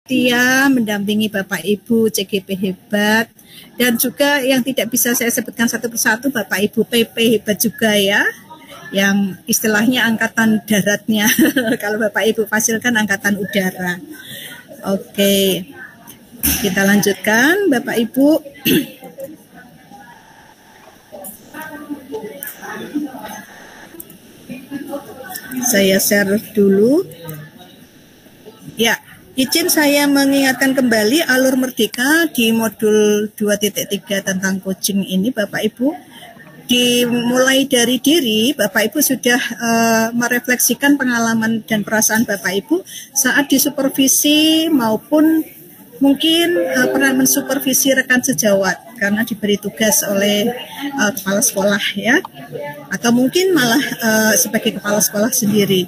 setia mendampingi Bapak Ibu CGP hebat, dan juga yang tidak bisa saya sebutkan satu persatu, Bapak Ibu PP hebat juga ya, yang istilahnya angkatan daratnya. Kalau Bapak Ibu Fasil kan angkatan udara. Oke, kita lanjutkan Bapak Ibu. Saya share dulu. Ya, izin saya mengingatkan kembali alur merdeka di modul 2.3 tentang coaching ini Bapak Ibu. Dimulai dari diri, Bapak Ibu sudah merefleksikan pengalaman dan perasaan Bapak Ibu saat disupervisi maupun mungkin pernah mensupervisi rekan sejawat karena diberi tugas oleh kepala sekolah ya, atau mungkin malah sebagai kepala sekolah sendiri.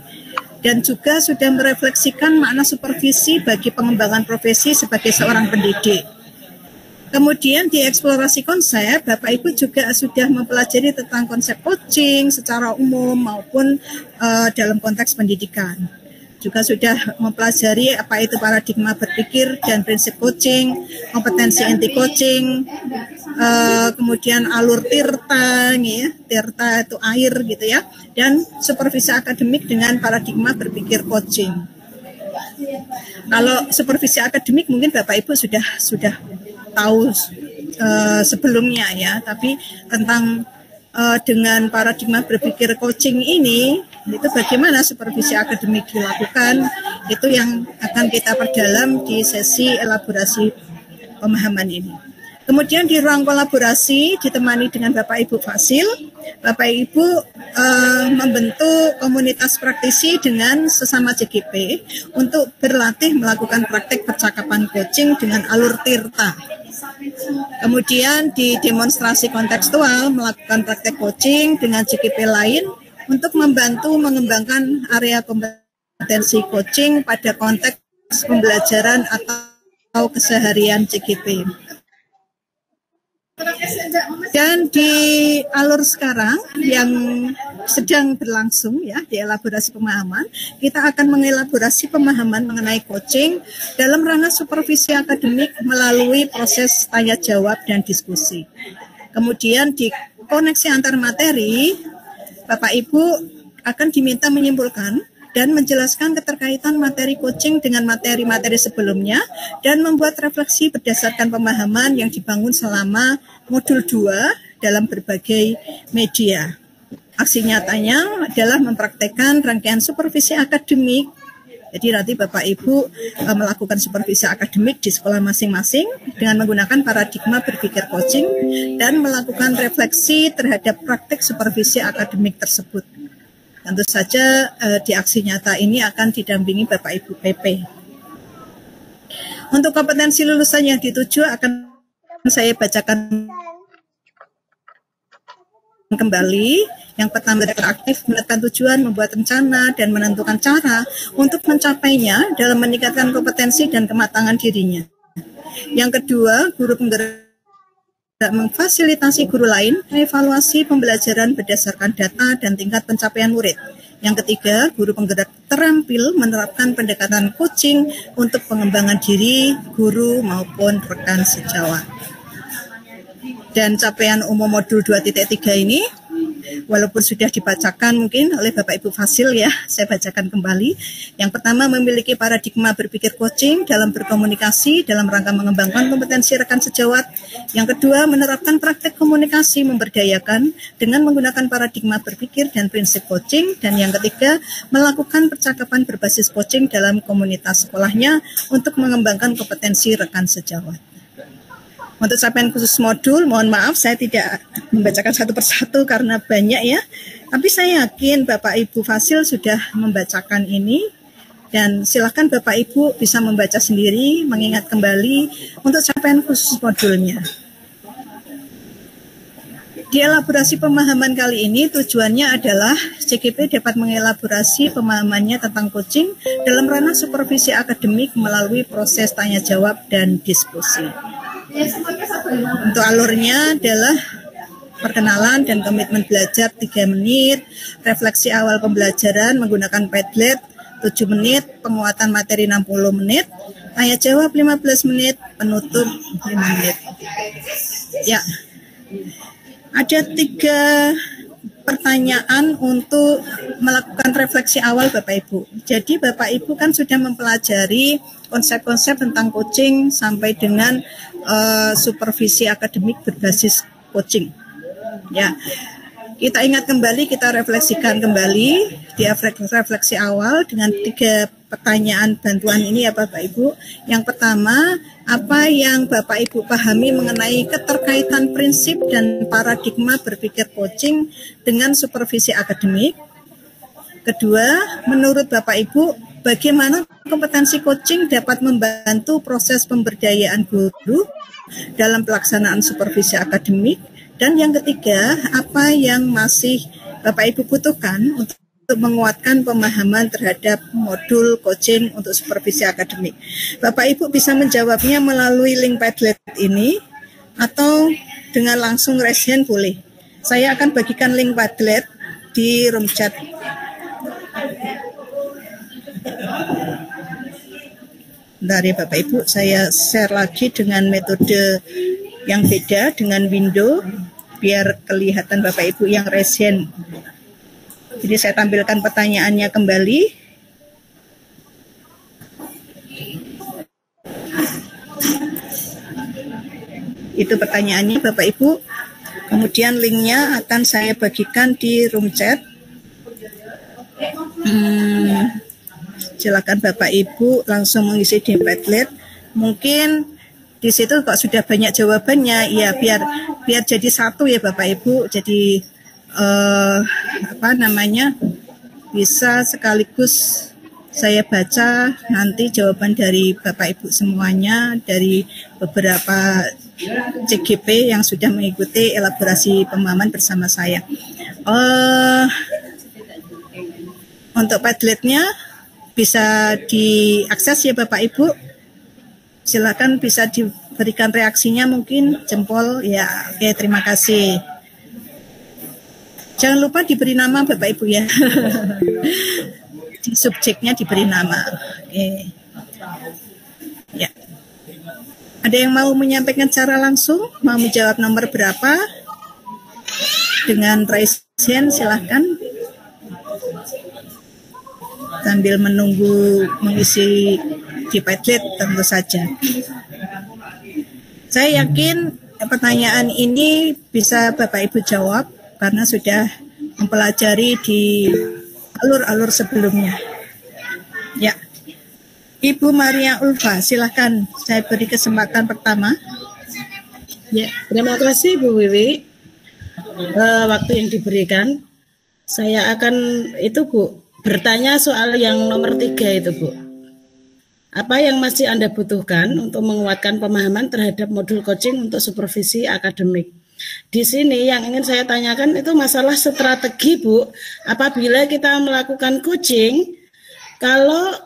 Dan juga sudah merefleksikan makna supervisi bagi pengembangan profesi sebagai seorang pendidik. Kemudian di eksplorasi konsep, Bapak Ibu juga sudah mempelajari tentang konsep coaching secara umum maupun dalam konteks pendidikan. Juga sudah mempelajari apa itu paradigma berpikir dan prinsip coaching, kompetensi inti coaching, kemudian alur tirta, ya, tirta itu air gitu ya, dan supervisi akademik dengan paradigma berpikir coaching. Kalau supervisi akademik mungkin Bapak Ibu sudah tahu sebelumnya ya, tapi tentang dengan paradigma berpikir coaching ini, itu bagaimana supervisi akademik dilakukan, itu yang akan kita perdalam di sesi elaborasi pemahaman ini. Kemudian di ruang kolaborasi ditemani dengan Bapak Ibu Fasil, Bapak Ibu membentuk komunitas praktisi dengan sesama CGP untuk berlatih melakukan praktek percakapan coaching dengan alur tirta. Kemudian di demonstrasi kontekstual melakukan praktek coaching dengan CGP lain untuk membantu mengembangkan area kompetensi coaching pada konteks pembelajaran atau keseharian CGP. Dan di alur sekarang yang sedang berlangsung ya di elaborasi pemahaman, kita akan mengelaborasi pemahaman mengenai coaching dalam ranah supervisi akademik melalui proses tanya jawab dan diskusi. Kemudian di koneksi antar materi, Bapak Ibu akan diminta menyimpulkan dan menjelaskan keterkaitan materi coaching dengan materi-materi sebelumnya dan membuat refleksi berdasarkan pemahaman yang dibangun selama modul 2 dalam berbagai media. Aksi nyatanya adalah mempraktekkan rangkaian supervisi akademik. Jadi nanti Bapak Ibu melakukan supervisi akademik di sekolah masing-masing dengan menggunakan paradigma berpikir coaching dan melakukan refleksi terhadap praktek supervisi akademik tersebut. Tentu saja di aksi nyata ini akan didampingi Bapak Ibu PP. Untuk kompetensi lulusan yang dituju akan saya bacakan kembali. Yang pertama, aktif menentukan tujuan, membuat rencana, dan menentukan cara untuk mencapainya dalam meningkatkan kompetensi dan kematangan dirinya. Yang kedua, guru penggerak memfasilitasi guru lain, evaluasi pembelajaran berdasarkan data dan tingkat pencapaian murid. Yang ketiga, guru penggerak terampil menerapkan pendekatan coaching untuk pengembangan diri guru maupun rekan sejawat. Dan capaian umum modul 2.3 ini, walaupun sudah dibacakan mungkin oleh Bapak Ibu Fasil ya, saya bacakan kembali. Yang pertama, memiliki paradigma berpikir coaching dalam berkomunikasi dalam rangka mengembangkan kompetensi rekan sejawat. Yang kedua, menerapkan praktek komunikasi memberdayakan dengan menggunakan paradigma berpikir dan prinsip coaching. Dan yang ketiga, melakukan percakapan berbasis coaching dalam komunitas sekolahnya untuk mengembangkan kompetensi rekan sejawat. Untuk capaian khusus modul, mohon maaf saya tidak membacakan satu persatu karena banyak ya. Tapi saya yakin Bapak Ibu Fasil sudah membacakan ini, dan silakan Bapak Ibu bisa membaca sendiri, mengingat kembali untuk capaian khusus modulnya. Di elaborasi pemahaman kali ini tujuannya adalah CGP dapat mengelaborasi pemahamannya tentang coaching dalam ranah supervisi akademik melalui proses tanya jawab dan diskusi. Untuk alurnya adalah perkenalan dan komitmen belajar 3 menit, refleksi awal pembelajaran menggunakan Padlet 7 menit, penguatan materi 60 menit, Tanya jawab 15 menit, penutup 5 menit. Ya, ada 3 pertanyaan untuk melakukan refleksi awal Bapak Ibu. Jadi Bapak Ibu kan sudah mempelajari konsep-konsep tentang coaching sampai dengan supervisi akademik berbasis coaching. Ya, kita ingat kembali, kita refleksikan kembali di refleksi awal dengan 3 pertanyaan bantuan ini ya Bapak Ibu. Yang pertama, apa yang Bapak Ibu pahami mengenai keterkaitan prinsip dan paradigma berpikir coaching dengan supervisi akademik? Kedua, menurut Bapak Ibu, bagaimana kompetensi coaching dapat membantu proses pemberdayaan guru dalam pelaksanaan supervisi akademik? Dan yang ketiga, apa yang masih Bapak Ibu butuhkan untuk menguatkan pemahaman terhadap modul coaching untuk supervisi akademik? Bapak Ibu bisa menjawabnya melalui link Padlet ini atau dengan langsung raise hand boleh. Saya akan bagikan link Padlet di room chat. Bentar ya Bapak Ibu, saya share lagi dengan metode yang beda dengan window biar kelihatan Bapak Ibu yang raise hand. Jadi saya tampilkan pertanyaannya kembali. Itu pertanyaannya Bapak Ibu. Kemudian linknya akan saya bagikan di room chat. Silakan Bapak Ibu langsung mengisi di Padlet. Mungkin di situ kok sudah banyak jawabannya, ya biar jadi satu ya Bapak Ibu. Jadi bisa sekaligus saya baca nanti jawaban dari Bapak Ibu semuanya dari beberapa CGP yang sudah mengikuti elaborasi pemahaman bersama saya. Untuk Padletnya bisa diakses ya Bapak Ibu. Silakan bisa diberikan reaksinya, mungkin jempol ya. Oke, terima kasih. Jangan lupa diberi nama Bapak Ibu ya. Di subjeknya diberi nama. Oke. Ya. Ada yang mau menyampaikan secara langsung? Mau menjawab nomor berapa? Dengan raise hand silahkan. Sambil menunggu mengisi di Padlet tentu saja. Saya yakin pertanyaan ini bisa Bapak Ibu jawab karena sudah mempelajari di alur-alur sebelumnya. Ya, Ibu Maria Ulfa, silahkan saya beri kesempatan pertama. Ya, terima kasih Bu Wiwi. Waktu yang diberikan, saya akan bertanya soal yang nomor 3 itu Bu. Apa yang masih Anda butuhkan untuk menguatkan pemahaman terhadap modul coaching untuk supervisi akademik? Di sini yang ingin saya tanyakan itu masalah strategi Bu. Apabila kita melakukan coaching, kalau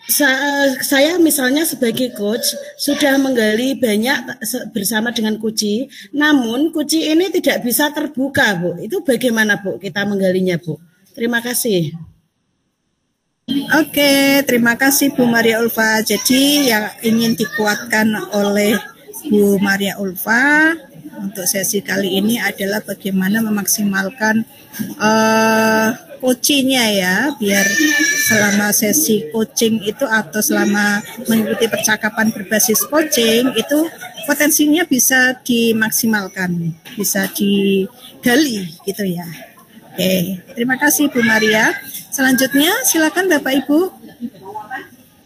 saya misalnya sebagai coach sudah menggali banyak bersama dengan Kuci, namun Kuci ini tidak bisa terbuka Bu. Itu bagaimana Bu kita menggalinya Bu? Terima kasih. Oke, terima kasih Bu Maria Ulfa. Jadi yang ingin dikuatkan oleh Bu Maria Ulfa untuk sesi kali ini adalah bagaimana memaksimalkan coachingnya ya, biar selama sesi coaching itu atau selama mengikuti percakapan berbasis coaching itu potensinya bisa dimaksimalkan, bisa digali gitu ya. Oke, terima kasih Bu Maria. Selanjutnya silakan Bapak Ibu.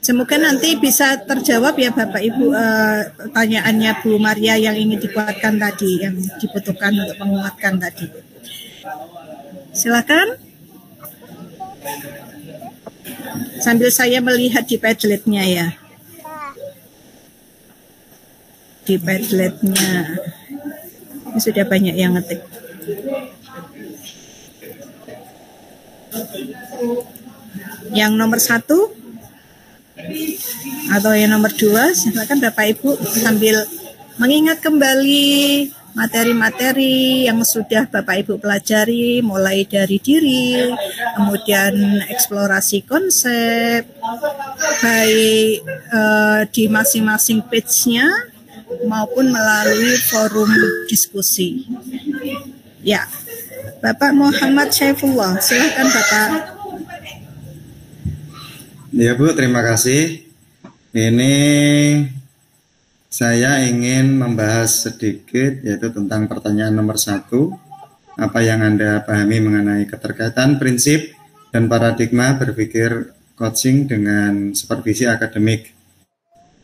Semoga nanti bisa terjawab ya Bapak Ibu pertanyaannya Bu Maria yang ingin dikuatkan tadi, yang dibutuhkan untuk menguatkan tadi. Silakan. Sambil saya melihat di Padletnya ya. Di Padletnya ini sudah banyak yang ngetik. Yang nomor 1 atau yang nomor 2, silakan Bapak Ibu sambil mengingat kembali, materi-materi yang sudah Bapak Ibu pelajari, mulai dari diri, kemudian eksplorasi konsep, baik di masing-masing page-nya maupun melalui forum diskusi. Ya, Bapak Muhammad Syaifullah, silakan Bapak. Ya Bu, terima kasih. Ini saya ingin membahas sedikit yaitu tentang pertanyaan nomor 1. Apa yang Anda pahami mengenai keterkaitan prinsip dan paradigma berpikir coaching dengan supervisi akademik?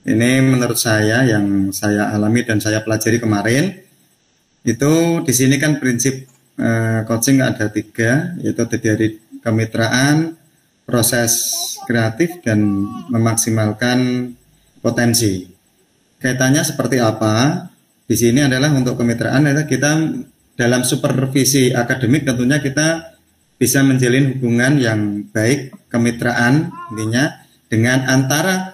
Ini menurut saya yang saya alami dan saya pelajari kemarin. Itu di sini kan prinsip coaching ada 3, yaitu dari kemitraan, proses kreatif, dan memaksimalkan potensi. Kaitannya seperti apa? Di sini adalah untuk kemitraan, adalah kita dalam supervisi akademik tentunya kita bisa menjalin hubungan yang baik, kemitraan intinya dengan antara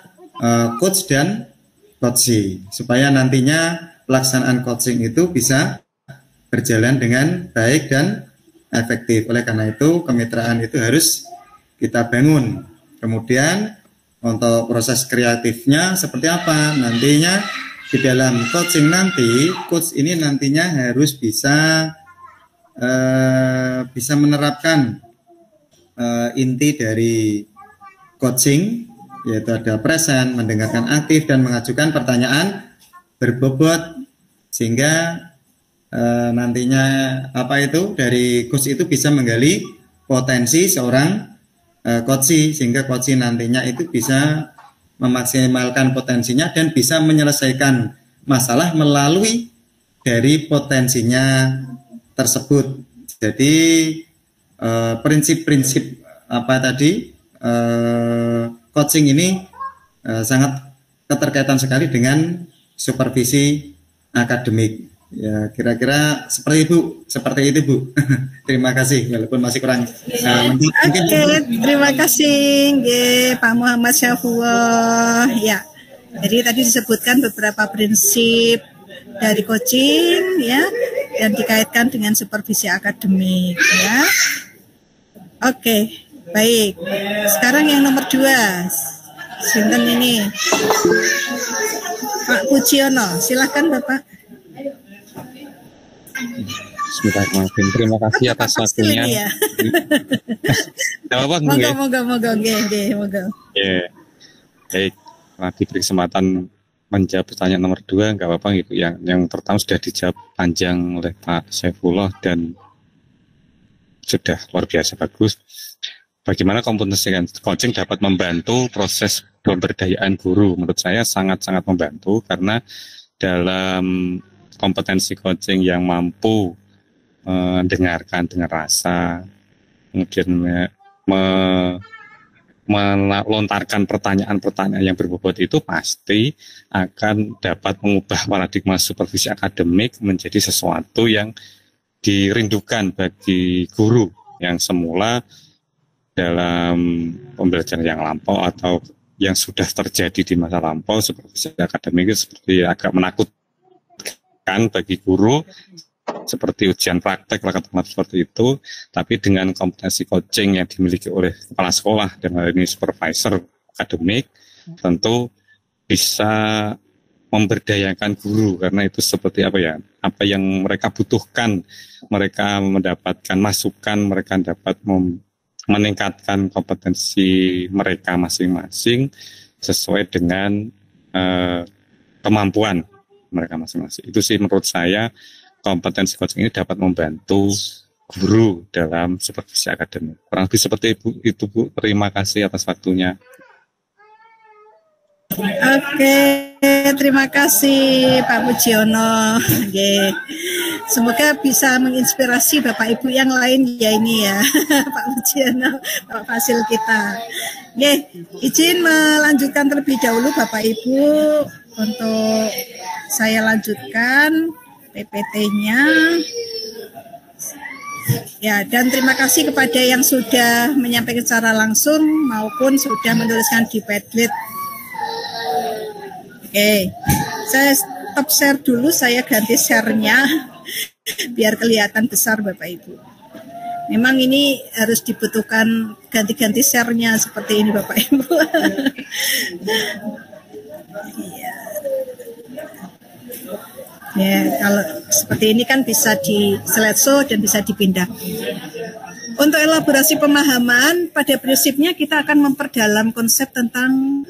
coach dan coachee, supaya nantinya pelaksanaan coaching itu bisa berjalan dengan baik dan efektif. Oleh karena itu kemitraan itu harus kita bangun. Kemudian untuk proses kreatifnya seperti apa? Nantinya di dalam coaching nanti, coach ini nantinya harus bisa menerapkan inti dari coaching, yaitu ada present, mendengarkan aktif, dan mengajukan pertanyaan berbobot, sehingga nantinya dari coach itu bisa menggali potensi seorang coachee, sehingga coachee nantinya itu bisa memaksimalkan potensinya dan bisa menyelesaikan masalah melalui dari potensinya tersebut. Jadi prinsip-prinsip coaching ini sangat keterkaitan sekali dengan supervisi akademik. Ya, kira-kira seperti itu Bu. Terima kasih, walaupun masih kurang. Terima kasih Pak Muhammad Syaifullah. Ya, jadi tadi disebutkan beberapa prinsip dari coaching, ya, dan dikaitkan dengan supervisi akademik, ya. Oke, baik. Sekarang yang nomor 2, sinten ini? Pak Pujiono, silahkan Bapak. Bismillahirrahmanirrahim. Terima kasih atas waktunya. Ya. Moga. Ya, baik. Nah, diberi kesempatan menjawab pertanyaan nomor 2, nggak apa-apa gitu. Yang pertama sudah dijawab panjang oleh Pak Syaifullah dan sudah luar biasa bagus. Bagaimana kompetensi coaching dapat membantu proses pemberdayaan guru? Menurut saya sangat-sangat membantu, karena dalam kompetensi coaching yang mampu mendengarkan dengan rasa, kemudian melontarkan pertanyaan-pertanyaan yang berbobot, itu pasti akan dapat mengubah paradigma supervisi akademik menjadi sesuatu yang dirindukan bagi guru yang semula dalam pembelajaran yang lampau atau yang sudah terjadi di masa lampau. Supervisi akademik itu seperti agak menakutkan bagi guru, seperti ujian praktek seperti itu. Tapi dengan kompetensi coaching yang dimiliki oleh kepala sekolah dan hal ini supervisor akademik, tentu bisa memberdayakan guru, karena itu seperti apa yang mereka butuhkan. Mereka mendapatkan masukan, mereka dapat meningkatkan kompetensi mereka masing-masing sesuai dengan kemampuan mereka masing-masing. Itu sih menurut saya kompetensi coaching ini dapat membantu guru dalam supervisi akademik. Kurang lebih seperti itu Bu. Terima kasih atas waktunya. Oke, terima kasih Pak Pujiono. Semoga bisa menginspirasi Bapak Ibu yang lain ya ini ya, Pak Pujiono, Pak Fasil kita. Izin melanjutkan terlebih dahulu Bapak Ibu untuk saya lanjutkan PPT-nya. Ya, dan terima kasih kepada yang sudah menyampaikan secara langsung maupun sudah menuliskan di Padlet. Oke, saya stop share dulu, saya ganti share-nya biar kelihatan besar Bapak Ibu. Memang ini harus dibutuhkan ganti-ganti share-nya seperti ini Bapak Ibu. Iya. Ya, kalau seperti ini kan bisa di slideshow dan bisa dipindah. Untuk elaborasi pemahaman, pada prinsipnya kita akan memperdalam konsep tentang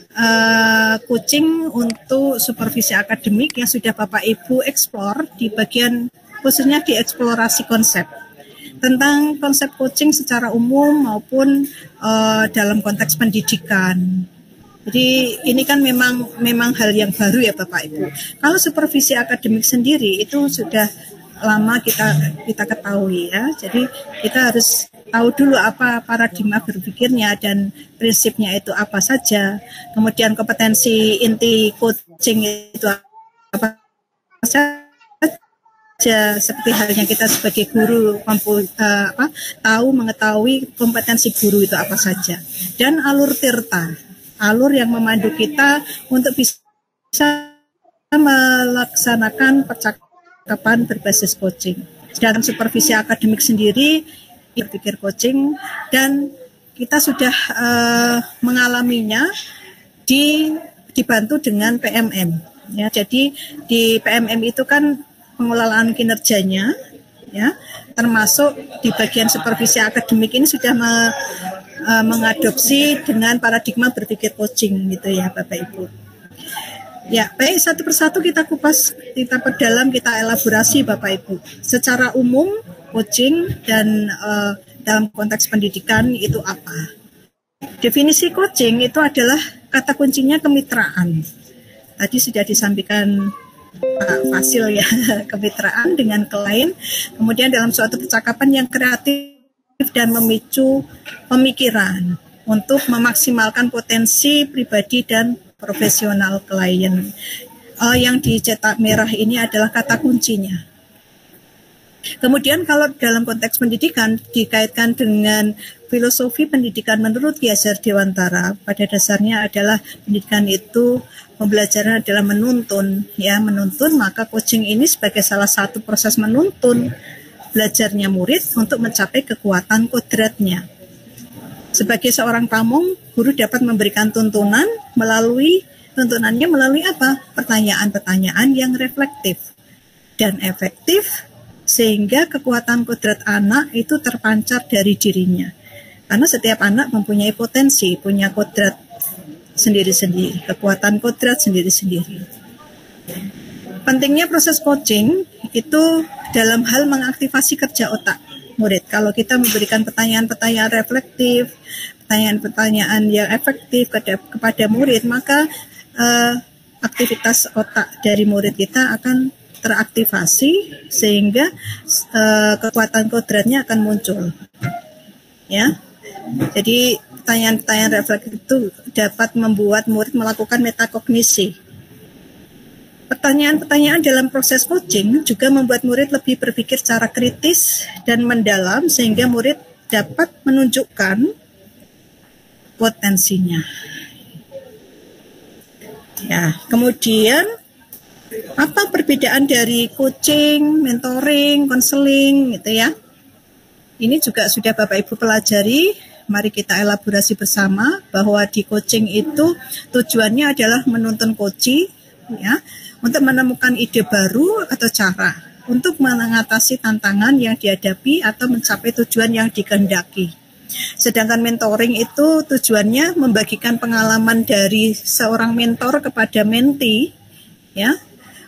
coaching untuk supervisi akademik yang sudah Bapak Ibu eksplor di bagian khususnya di eksplorasi konsep tentang konsep coaching secara umum maupun dalam konteks pendidikan. Jadi ini kan memang hal yang baru ya Bapak Ibu. Kalau supervisi akademik sendiri itu sudah lama kita ketahui ya. Jadi kita harus tahu dulu apa paradigma berpikirnya dan prinsipnya itu apa saja. Kemudian kompetensi inti coaching itu apa saja. Seperti halnya kita sebagai guru tahu mengetahui kompetensi guru itu apa saja. Dan alur tirta. Alur yang memandu kita untuk bisa melaksanakan percakapan berbasis coaching. Sedangkan supervisi akademik sendiri berpikir coaching dan kita sudah mengalaminya dibantu dengan PMM. Ya, jadi di PMM itu kan pengelolaan kinerjanya, ya, termasuk di bagian supervisi akademik ini sudah mengadopsi dengan paradigma berpikir coaching gitu ya Bapak Ibu. Ya, baik, satu persatu kita kupas, kita perdalam, kita elaborasi Bapak Ibu. Secara umum coaching dan dalam konteks pendidikan itu apa? Definisi coaching itu adalah kata kuncinya kemitraan. Tadi sudah disampaikan Pak Fasil ya, kemitraan dengan klien, kemudian dalam suatu percakapan yang kreatif dan memicu pemikiran untuk memaksimalkan potensi pribadi dan profesional klien. Yang dicetak merah ini adalah kata kuncinya. Kemudian kalau dalam konteks pendidikan dikaitkan dengan filosofi pendidikan menurut Ki Hajar Dewantara, pada dasarnya adalah pendidikan itu pembelajaran adalah menuntun, ya menuntun, maka coaching ini sebagai salah satu proses menuntun belajarnya murid untuk mencapai kekuatan kodratnya. Sebagai seorang pamong, guru dapat memberikan tuntunannya melalui apa? Pertanyaan-pertanyaan yang reflektif dan efektif sehingga kekuatan kodrat anak itu terpancar dari dirinya. Karena setiap anak mempunyai potensi, punya kodrat sendiri-sendiri, kekuatan kodrat sendiri-sendiri. Pentingnya proses coaching itu dalam hal mengaktifasi kerja otak murid. Kalau kita memberikan pertanyaan-pertanyaan reflektif, pertanyaan-pertanyaan yang efektif kepada murid, maka aktivitas otak dari murid kita akan teraktivasi sehingga kekuatan kodratnya akan muncul. Ya. Jadi pertanyaan-pertanyaan reflektif itu dapat membuat murid melakukan metakognisi. Pertanyaan-pertanyaan dalam proses coaching juga membuat murid lebih berpikir secara kritis dan mendalam sehingga murid dapat menunjukkan potensinya. Ya, kemudian apa perbedaan dari coaching, mentoring, konseling gitu ya? Ini juga sudah Bapak Ibu pelajari. Mari kita elaborasi bersama bahwa di coaching itu tujuannya adalah menuntun coachee ya, untuk menemukan ide baru atau cara untuk mengatasi tantangan yang dihadapi atau mencapai tujuan yang dikehendaki. Sedangkan mentoring itu tujuannya membagikan pengalaman dari seorang mentor kepada mentee ya,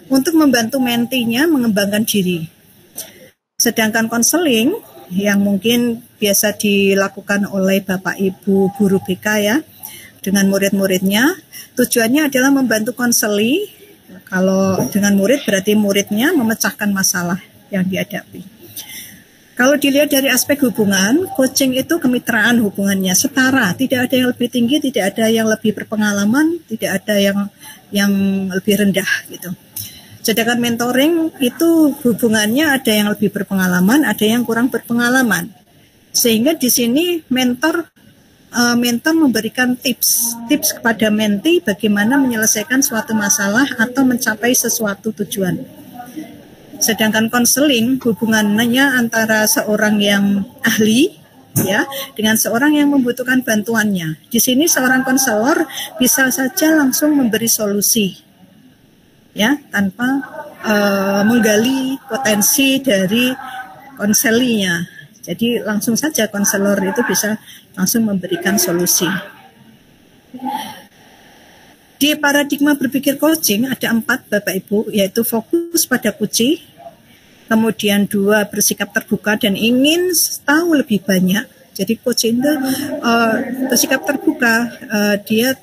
untuk membantu mentinya mengembangkan diri. Sedangkan konseling yang mungkin biasa dilakukan oleh Bapak Ibu guru BK ya dengan murid-muridnya, tujuannya adalah membantu konseli. Kalau dengan murid berarti muridnya memecahkan masalah yang dihadapi. Kalau dilihat dari aspek hubungan, coaching itu kemitraan hubungannya setara, tidak ada yang lebih tinggi, tidak ada yang lebih berpengalaman, tidak ada yang lebih rendah gitu. Sedangkan mentoring itu hubungannya ada yang lebih berpengalaman, ada yang kurang berpengalaman. Sehingga di sini mentor mentor memberikan tips kepada mentee bagaimana menyelesaikan suatu masalah atau mencapai sesuatu tujuan. Sedangkan konseling hubungannya antara seorang yang ahli ya dengan seorang yang membutuhkan bantuannya. Di sini seorang konselor bisa saja langsung memberi solusi ya tanpa menggali potensi dari konselinya. Jadi langsung saja konselor itu bisa langsung memberikan solusi. Di paradigma berpikir coaching ada 4 Bapak Ibu, yaitu fokus pada kunci, kemudian 2 bersikap terbuka dan ingin tahu lebih banyak. Jadi coaching itu bersikap terbuka, dia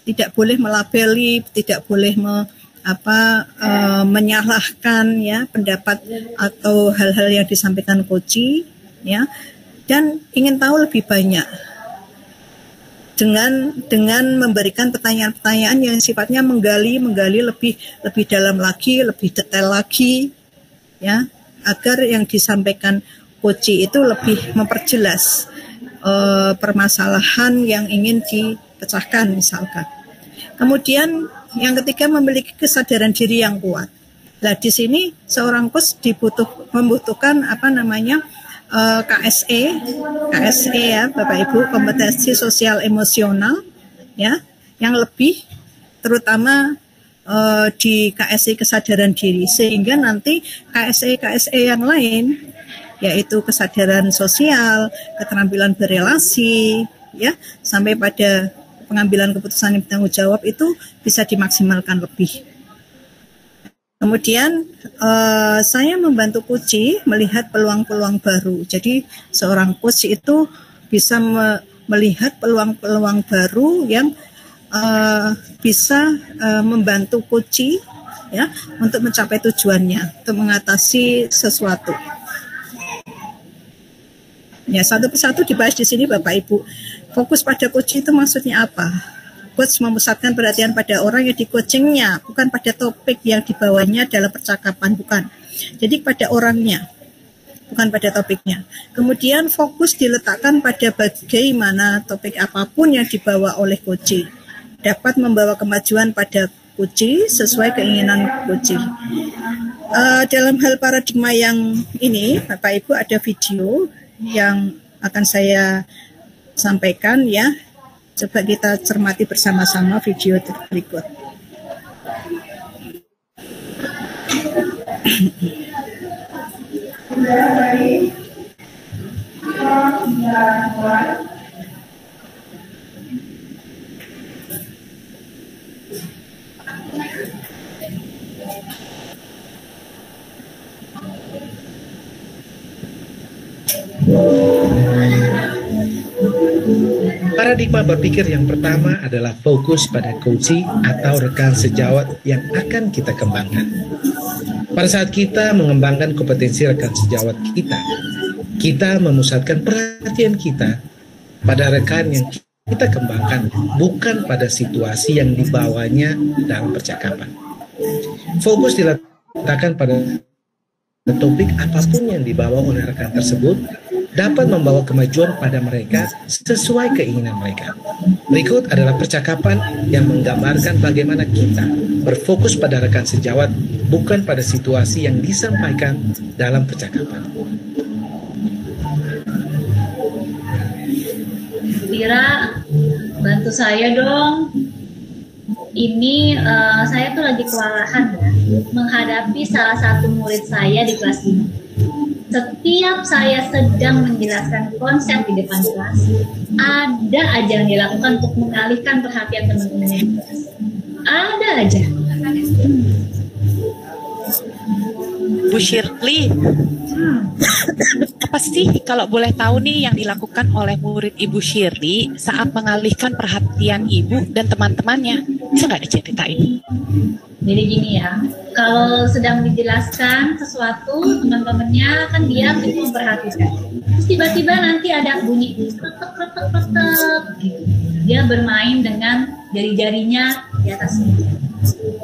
tidak boleh melabeli, tidak boleh menyalahkan ya pendapat atau hal-hal yang disampaikan coach ya, dan ingin tahu lebih banyak dengan memberikan pertanyaan-pertanyaan yang sifatnya menggali lebih dalam lagi, lebih detail lagi ya, agar yang disampaikan coach itu lebih memperjelas permasalahan yang ingin dipecahkan misalkan. Kemudian yang ketiga memiliki kesadaran diri yang kuat. Nah di sini seorang coach membutuhkan KSE ya Bapak Ibu, kompetensi sosial emosional ya, yang lebih terutama di KSE kesadaran diri, sehingga nanti KSE yang lain yaitu kesadaran sosial, keterampilan berelasi ya, sampai pada pengambilan keputusan yang bertanggung jawab itu bisa dimaksimalkan lebih. Kemudian saya membantu coach melihat peluang-peluang baru. Jadi seorang coach itu bisa melihat peluang-peluang baru yang bisa membantu coach ya untuk mencapai tujuannya, untuk mengatasi sesuatu. Ya, satu persatu dibahas di sini Bapak Ibu. Fokus pada coach itu maksudnya apa? Coach memusatkan perhatian pada orang yang di coachingnya, bukan pada topik yang dibawanya dalam percakapan, bukan. Jadi pada orangnya, bukan pada topiknya. Kemudian fokus diletakkan pada bagaimana topik apapun yang dibawa oleh coach dapat membawa kemajuan pada coach sesuai keinginan coach. Dalam hal paradigma yang ini, Bapak Ibu, ada video yang akan saya sampaikan ya. Coba kita cermati bersama-sama video berikut. Paradigma berpikir yang pertama adalah fokus pada coach atau rekan sejawat yang akan kita kembangkan. Pada saat kita mengembangkan kompetensi rekan sejawat kita memusatkan perhatian kita pada rekan yang kita kembangkan, bukan pada situasi yang dibawanya dalam percakapan. Fokus diletakkan pada topik apapun yang dibawa oleh rekan tersebut dapat membawa kemajuan pada mereka sesuai keinginan mereka. Berikut adalah percakapan yang menggambarkan bagaimana kita berfokus pada rekan sejawat, bukan pada situasi yang disampaikan dalam percakapan. Vira, bantu saya dong. Ini saya tuh lagi kewalahan ya, menghadapi salah satu murid saya di kelas ini. Setiap saya sedang menjelaskan konsep di depan kelas, ada aja yang dilakukan untuk mengalihkan perhatian teman-temannya di kelas. Ada aja. Bu Shirley, apa sih kalau boleh tahu nih yang dilakukan oleh murid Ibu Shirley saat mengalihkan perhatian Ibu dan teman-temannya? Bisa nggak diceritain? Jadi gini ya, kalau sedang dijelaskan sesuatu, teman-temannya kan diam itu memperhatikan. Terus tiba-tiba nanti ada bunyi kretek-kretek gitu. Dia bermain dengan jari-jarinya di atas meja.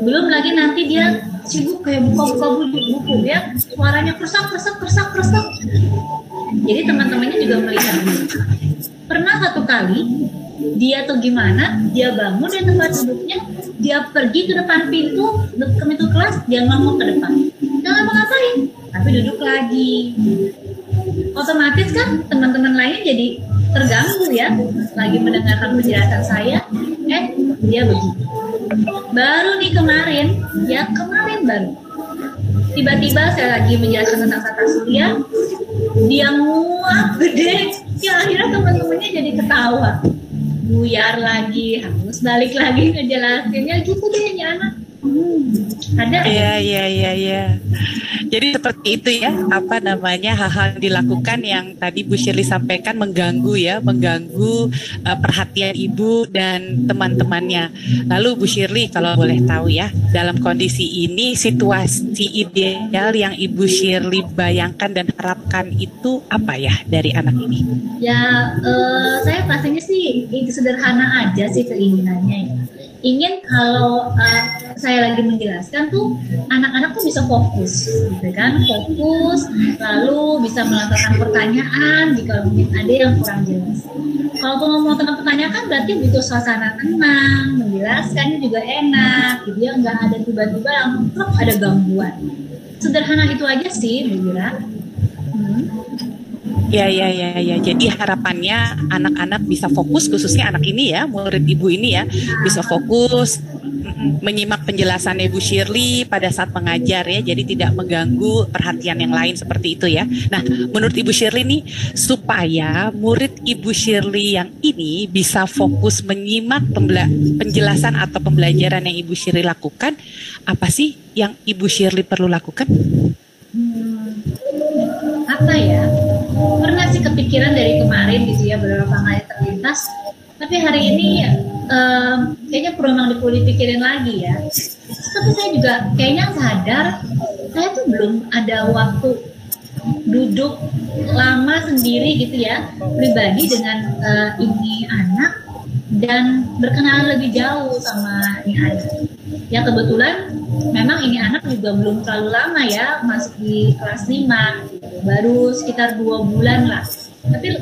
Belum lagi nanti dia sibuk kayak buka-buka buku ya, suaranya krusak. Jadi teman-temannya juga melihat. Pernah satu kali dia tuh gimana, dia bangun dari tempat duduknya, dia pergi ke depan ke pintu kelas, dia ngomong ke depan, nggak ngapa-ngapain, tapi duduk lagi. Otomatis kan teman-teman lainnya jadi terganggu ya, lagi mendengarkan penjelasan saya, dia begitu. Baru nih kemarin baru, tiba-tiba saya lagi menjelaskan tentang tata surya, dia muak gede, ya akhirnya teman-temannya jadi ketawa, buyar lagi, harus balik lagi ngejelasinnya gitu deh ya anak. Ada Iya. Jadi seperti itu ya, apa namanya, hal-hal dilakukan yang tadi Bu Shirley sampaikan mengganggu perhatian ibu dan teman-temannya. Lalu Bu Shirley kalau boleh tahu ya, dalam kondisi ini situasi ideal yang Ibu Shirley bayangkan dan harapkan itu apa ya dari anak ini? Ya, saya pastinya sih sederhana aja sih keinginannya ya. Ingin kalau saya lagi menjelaskan tuh anak-anak tuh bisa fokus, gitu kan? Fokus, lalu bisa melontarkan pertanyaan jika mungkin ada yang kurang jelas. Kalau ngomong tentang pertanyaan kan berarti butuh suasana tenang, menjelaskannya juga enak, gitu ya, nggak ada tiba-tiba langsung ada gangguan. Sederhana itu aja sih, Bu Ira. Ya. Jadi harapannya anak-anak bisa fokus, khususnya anak ini ya, murid ibu ini ya, bisa fokus menyimak penjelasan Ibu Shirley pada saat mengajar ya, jadi tidak mengganggu perhatian yang lain seperti itu ya. Nah, menurut Ibu Shirley nih, supaya murid Ibu Shirley yang ini bisa fokus menyimak penjelasan atau pembelajaran yang Ibu Shirley lakukan, apa sih yang Ibu Shirley perlu lakukan? Apa ya? Pernah sih kepikiran dari kemarin gitu ya, beberapa kali terlintas, tapi hari ini kayaknya perlu dipikirin lagi ya. Tapi saya juga kayaknya sadar saya tuh belum ada waktu duduk lama sendiri gitu ya, pribadi dengan ini anak dan berkenalan lebih jauh sama ini anak. Ya kebetulan memang ini anak juga belum terlalu lama ya, masuk di kelas 5 gitu. Baru sekitar 2 bulan lah. Tapi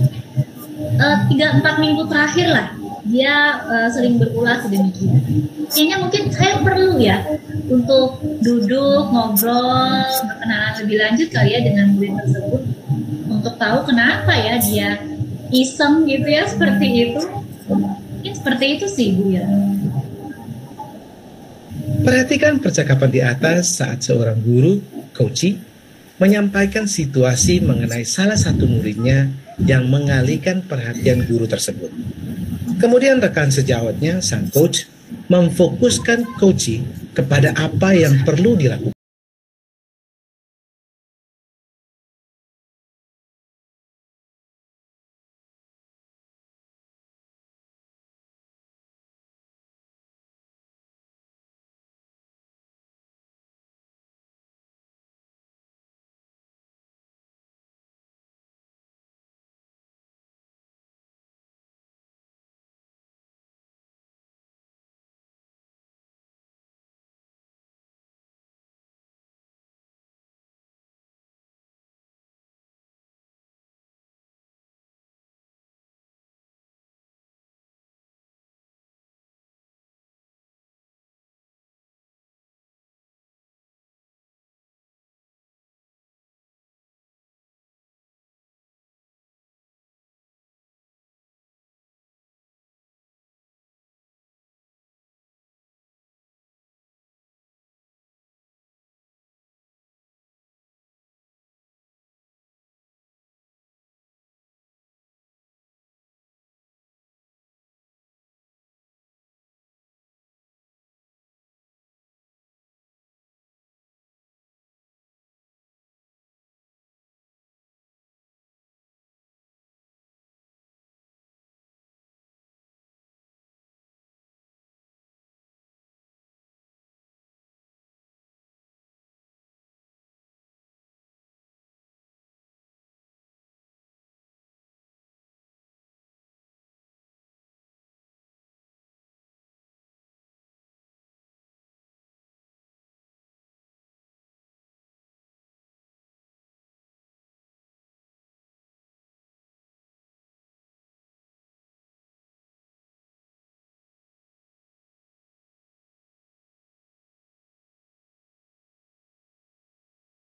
3-4 minggu terakhir lah dia sering berulah sedemikian. Kayaknya mungkin saya perlu ya untuk duduk, ngobrol, berkenalan lebih lanjut kali ya dengan murid tersebut untuk tahu kenapa ya dia iseng gitu ya seperti itu. Mungkin seperti itu sih Bu ya. Perhatikan percakapan di atas saat seorang guru, coaching, menyampaikan situasi mengenai salah satu muridnya yang mengalihkan perhatian guru tersebut. Kemudian rekan sejawatnya, sang coach, memfokuskan coaching kepada apa yang perlu dilakukan.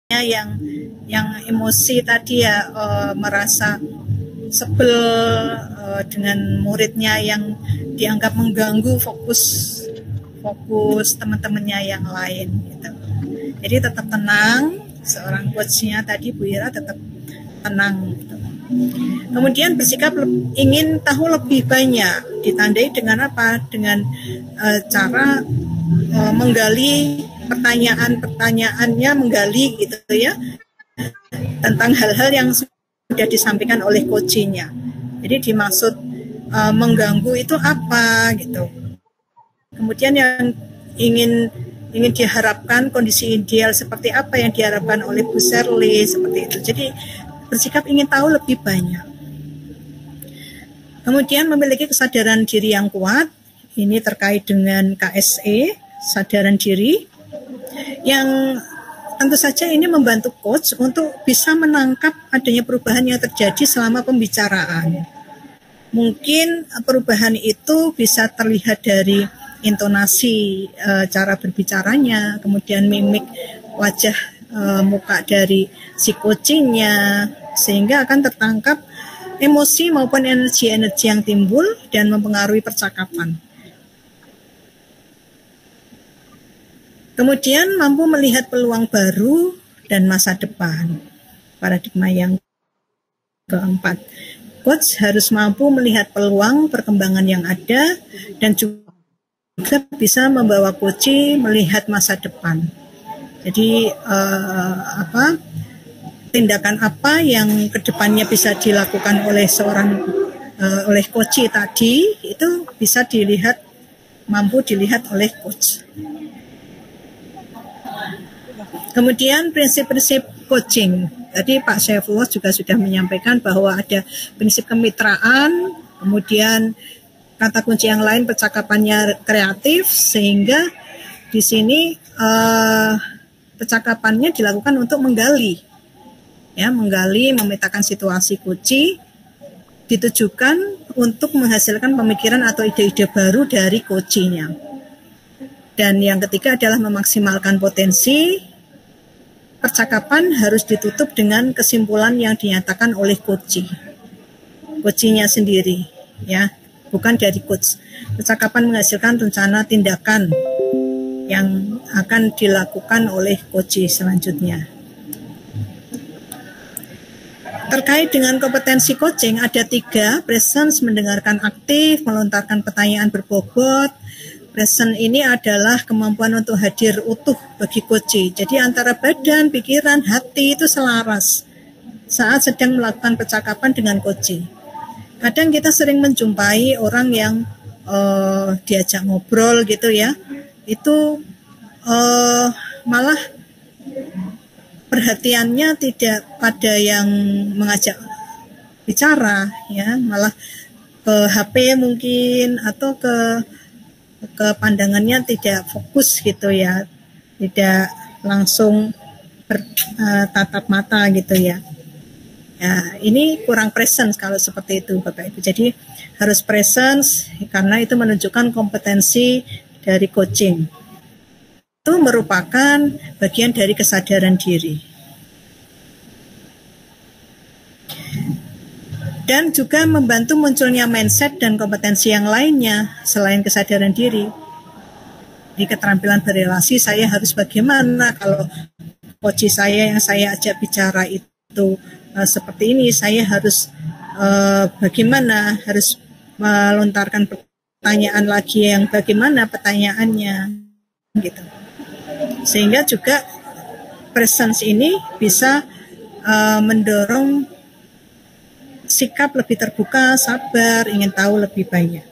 yang emosi tadi ya, merasa sebel dengan muridnya yang dianggap mengganggu fokus teman-temannya yang lain gitu. Jadi tetap tenang, seorang coachnya tadi Bu Ira tetap tenang gitu. Kemudian bersikap ingin tahu lebih banyak, ditandai dengan apa? Dengan cara menggali pertanyaannya, menggali gitu ya, tentang hal-hal yang sudah disampaikan oleh coachnya. Jadi dimaksud mengganggu itu apa gitu. Kemudian yang ingin diharapkan, kondisi ideal seperti apa yang diharapkan oleh Bu Shirley, seperti itu. Jadi bersikap ingin tahu lebih banyak. Kemudian memiliki kesadaran diri yang kuat. Ini terkait dengan KSE, kesadaran diri, yang tentu saja ini membantu coach untuk bisa menangkap adanya perubahan yang terjadi selama pembicaraan. Mungkin perubahan itu bisa terlihat dari intonasi, cara berbicaranya, kemudian mimik wajah, muka dari si coachingnya, sehingga akan tertangkap emosi maupun energi-energi yang timbul dan mempengaruhi percakapan. Kemudian mampu melihat peluang baru dan masa depan. Paradigma yang keempat, coach harus mampu melihat peluang perkembangan yang ada dan juga bisa membawa coach melihat masa depan. Jadi tindakan apa yang kedepannya bisa dilakukan oleh seorang oleh coach tadi itu bisa mampu dilihat oleh coach. Kemudian prinsip-prinsip coaching. Tadi Pak Syaifullah juga sudah menyampaikan bahwa ada prinsip kemitraan, kemudian kata kunci yang lain percakapannya kreatif, sehingga di sini percakapannya dilakukan untuk menggali, memetakan situasi coach, ditujukan untuk menghasilkan pemikiran atau ide-ide baru dari coachnya. Dan yang ketiga adalah memaksimalkan potensi. Percakapan harus ditutup dengan kesimpulan yang dinyatakan oleh coachnya sendiri, ya. Bukan dari coach. Percakapan menghasilkan rencana tindakan yang akan dilakukan oleh coach selanjutnya. Terkait dengan kompetensi coaching ada 3, presence, mendengarkan aktif, melontarkan pertanyaan berbobot. Presence ini adalah kemampuan untuk hadir utuh bagi coach. Jadi antara badan, pikiran, hati itu selaras saat sedang melakukan percakapan dengan coach. Kadang kita sering menjumpai orang yang diajak ngobrol gitu ya, itu malah perhatiannya tidak pada yang mengajak bicara, ya, malah ke HP mungkin atau ke pandangannya tidak fokus gitu ya, tidak langsung bertatap mata gitu ya. Ya, ini kurang presence kalau seperti itu Bapak Ibu. Jadi harus presence karena itu menunjukkan kompetensi dari coaching. Itu merupakan bagian dari kesadaran diri. Dan juga membantu munculnya mindset dan kompetensi yang lainnya selain kesadaran diri. Di keterampilan berrelasi saya harus bagaimana kalau coach saya yang saya ajak bicara itu seperti ini, saya harus bagaimana, harus melontarkan pertanyaan lagi yang bagaimana pertanyaannya gitu. Sehingga juga presence ini bisa mendorong sikap lebih terbuka, sabar, ingin tahu lebih banyak.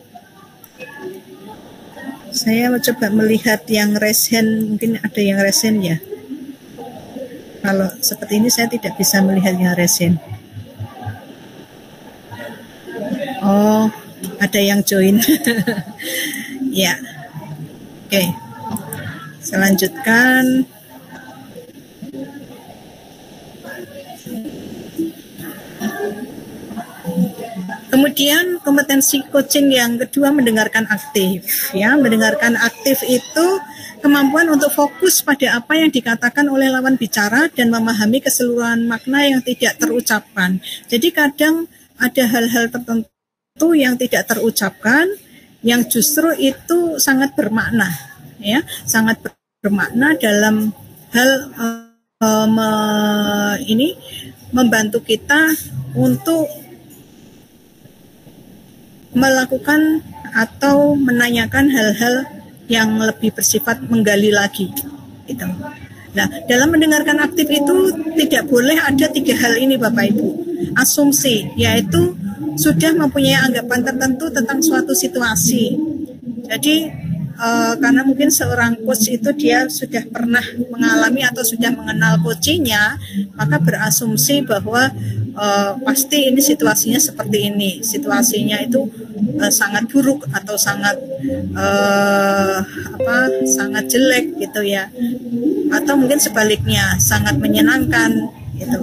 Saya mau coba melihat yang resen, mungkin ada yang resen ya. Kalau seperti ini saya tidak bisa melihat yang resen. Oh, ada yang join. Ya. Oke. Selanjutkan. Kemudian kompetensi coaching yang kedua mendengarkan aktif, ya. Mendengarkan aktif itu kemampuan untuk fokus pada apa yang dikatakan oleh lawan bicara dan memahami keseluruhan makna yang tidak terucapkan. Jadi kadang ada hal-hal tertentu yang tidak terucapkan yang justru itu sangat bermakna, ya, sangat bermakna dalam hal ini membantu kita untuk melakukan atau menanyakan hal-hal yang lebih bersifat menggali lagi. Gitu. Nah, dalam mendengarkan aktif itu tidak boleh ada 3 hal ini Bapak Ibu. Asumsi, yaitu sudah mempunyai anggapan tertentu tentang suatu situasi. Jadi karena mungkin seorang coach itu dia sudah pernah mengalami atau sudah mengenal coachingnya, maka berasumsi bahwa pasti ini situasinya seperti ini, situasinya itu sangat buruk atau sangat sangat jelek gitu ya, atau mungkin sebaliknya sangat menyenangkan gitu.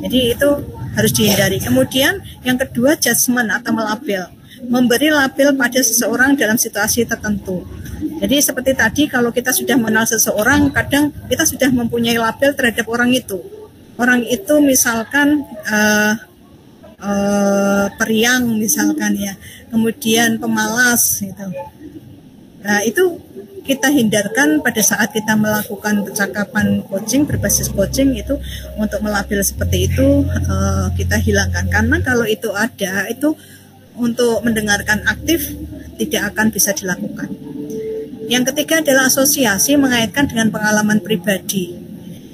Jadi itu harus dihindari. Kemudian yang kedua, judgment atau melabel, memberi label pada seseorang dalam situasi tertentu. Jadi seperti tadi, kalau kita sudah mengenal seseorang, kadang kita sudah mempunyai label terhadap orang itu. Orang itu misalkan periang misalkan ya, kemudian pemalas gitu. Nah itu kita hindarkan pada saat kita melakukan percakapan coaching, berbasis coaching itu, untuk melabel seperti itu kita hilangkan. Karena kalau itu ada, itu untuk mendengarkan aktif tidak akan bisa dilakukan. Yang ketiga adalah asosiasi, mengaitkan dengan pengalaman pribadi.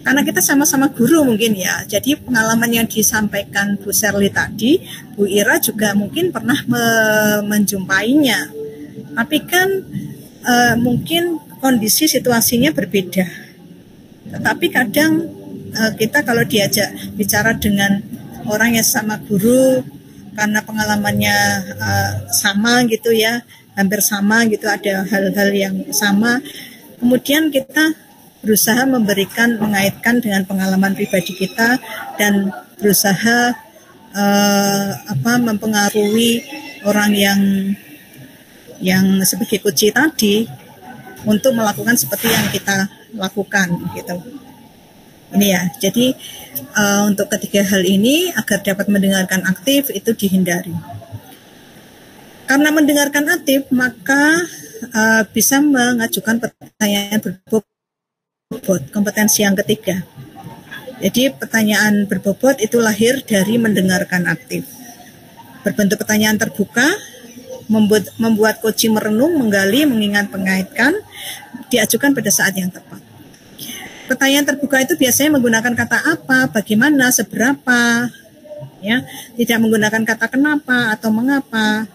Karena kita sama-sama guru mungkin ya, jadi pengalaman yang disampaikan Bu Sherly tadi, Bu Ira juga mungkin pernah menjumpainya. Tapi kan mungkin kondisi situasinya berbeda. Tetapi kadang kita kalau diajak bicara dengan orang yang sama guru, karena pengalamannya sama gitu ya, hampir sama gitu, ada hal-hal yang sama, kemudian kita berusaha mengaitkan dengan pengalaman pribadi kita dan berusaha mempengaruhi orang yang sebagai coach tadi untuk melakukan seperti yang kita lakukan gitu. Ini ya, jadi untuk ketiga hal ini agar dapat mendengarkan aktif itu dihindari. Karena mendengarkan aktif, maka bisa mengajukan pertanyaan berbobot, kompetensi yang ketiga. Jadi pertanyaan berbobot itu lahir dari mendengarkan aktif. Berbentuk pertanyaan terbuka, membuat coaching merenung, menggali, mengingat, mengaitkan, diajukan pada saat yang tepat. Pertanyaan terbuka itu biasanya menggunakan kata apa, bagaimana, seberapa, ya, tidak menggunakan kata kenapa atau mengapa,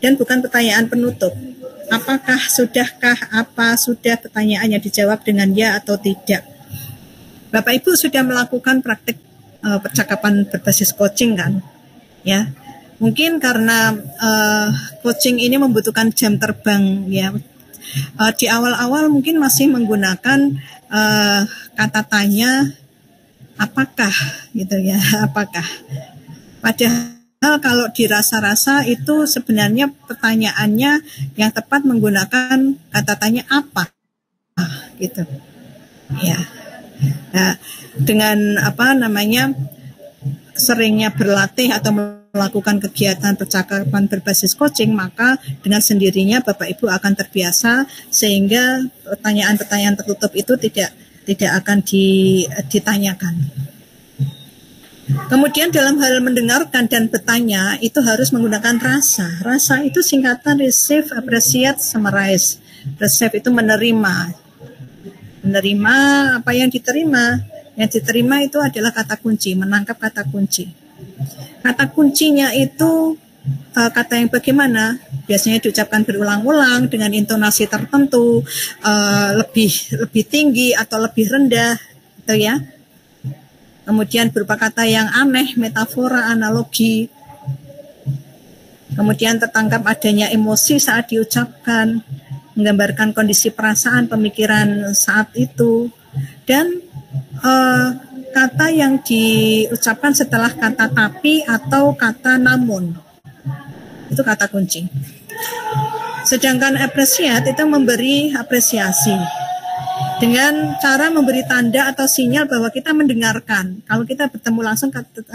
dan bukan pertanyaan penutup. Apakah, sudahkah, apa, sudah, pertanyaannya dijawab dengan ya atau tidak. Bapak Ibu sudah melakukan praktik percakapan berbasis coaching kan, ya. Mungkin karena coaching ini membutuhkan jam terbang ya. Di awal-awal mungkin masih menggunakan kata tanya apakah gitu ya, apakah. Padahal kalau dirasa-rasa itu sebenarnya pertanyaannya yang tepat menggunakan kata tanya apa gitu. Ya. Nah, dengan seringnya berlatih atau melakukan kegiatan percakapan berbasis coaching, maka dengan sendirinya Bapak Ibu akan terbiasa sehingga pertanyaan-pertanyaan tertutup itu tidak akan ditanyakan. Kemudian dalam hal mendengarkan dan bertanya itu harus menggunakan rasa. Rasa itu singkatan receive, appreciate, summarize. Receive itu menerima. Menerima apa yang diterima. Yang diterima itu adalah kata kunci, menangkap kata kunci. Kata kuncinya itu kata yang bagaimana? Biasanya diucapkan berulang-ulang dengan intonasi tertentu, lebih tinggi atau lebih rendah, gitu ya. Kemudian berupa kata yang aneh, metafora, analogi. Kemudian tertangkap adanya emosi saat diucapkan, menggambarkan kondisi perasaan, pemikiran saat itu, dan kata yang diucapkan setelah kata tapi atau kata namun. Itu kata kunci. Sedangkan appreciate itu memberi apresiasi dengan cara memberi tanda atau sinyal bahwa kita mendengarkan. Kalau kita bertemu langsung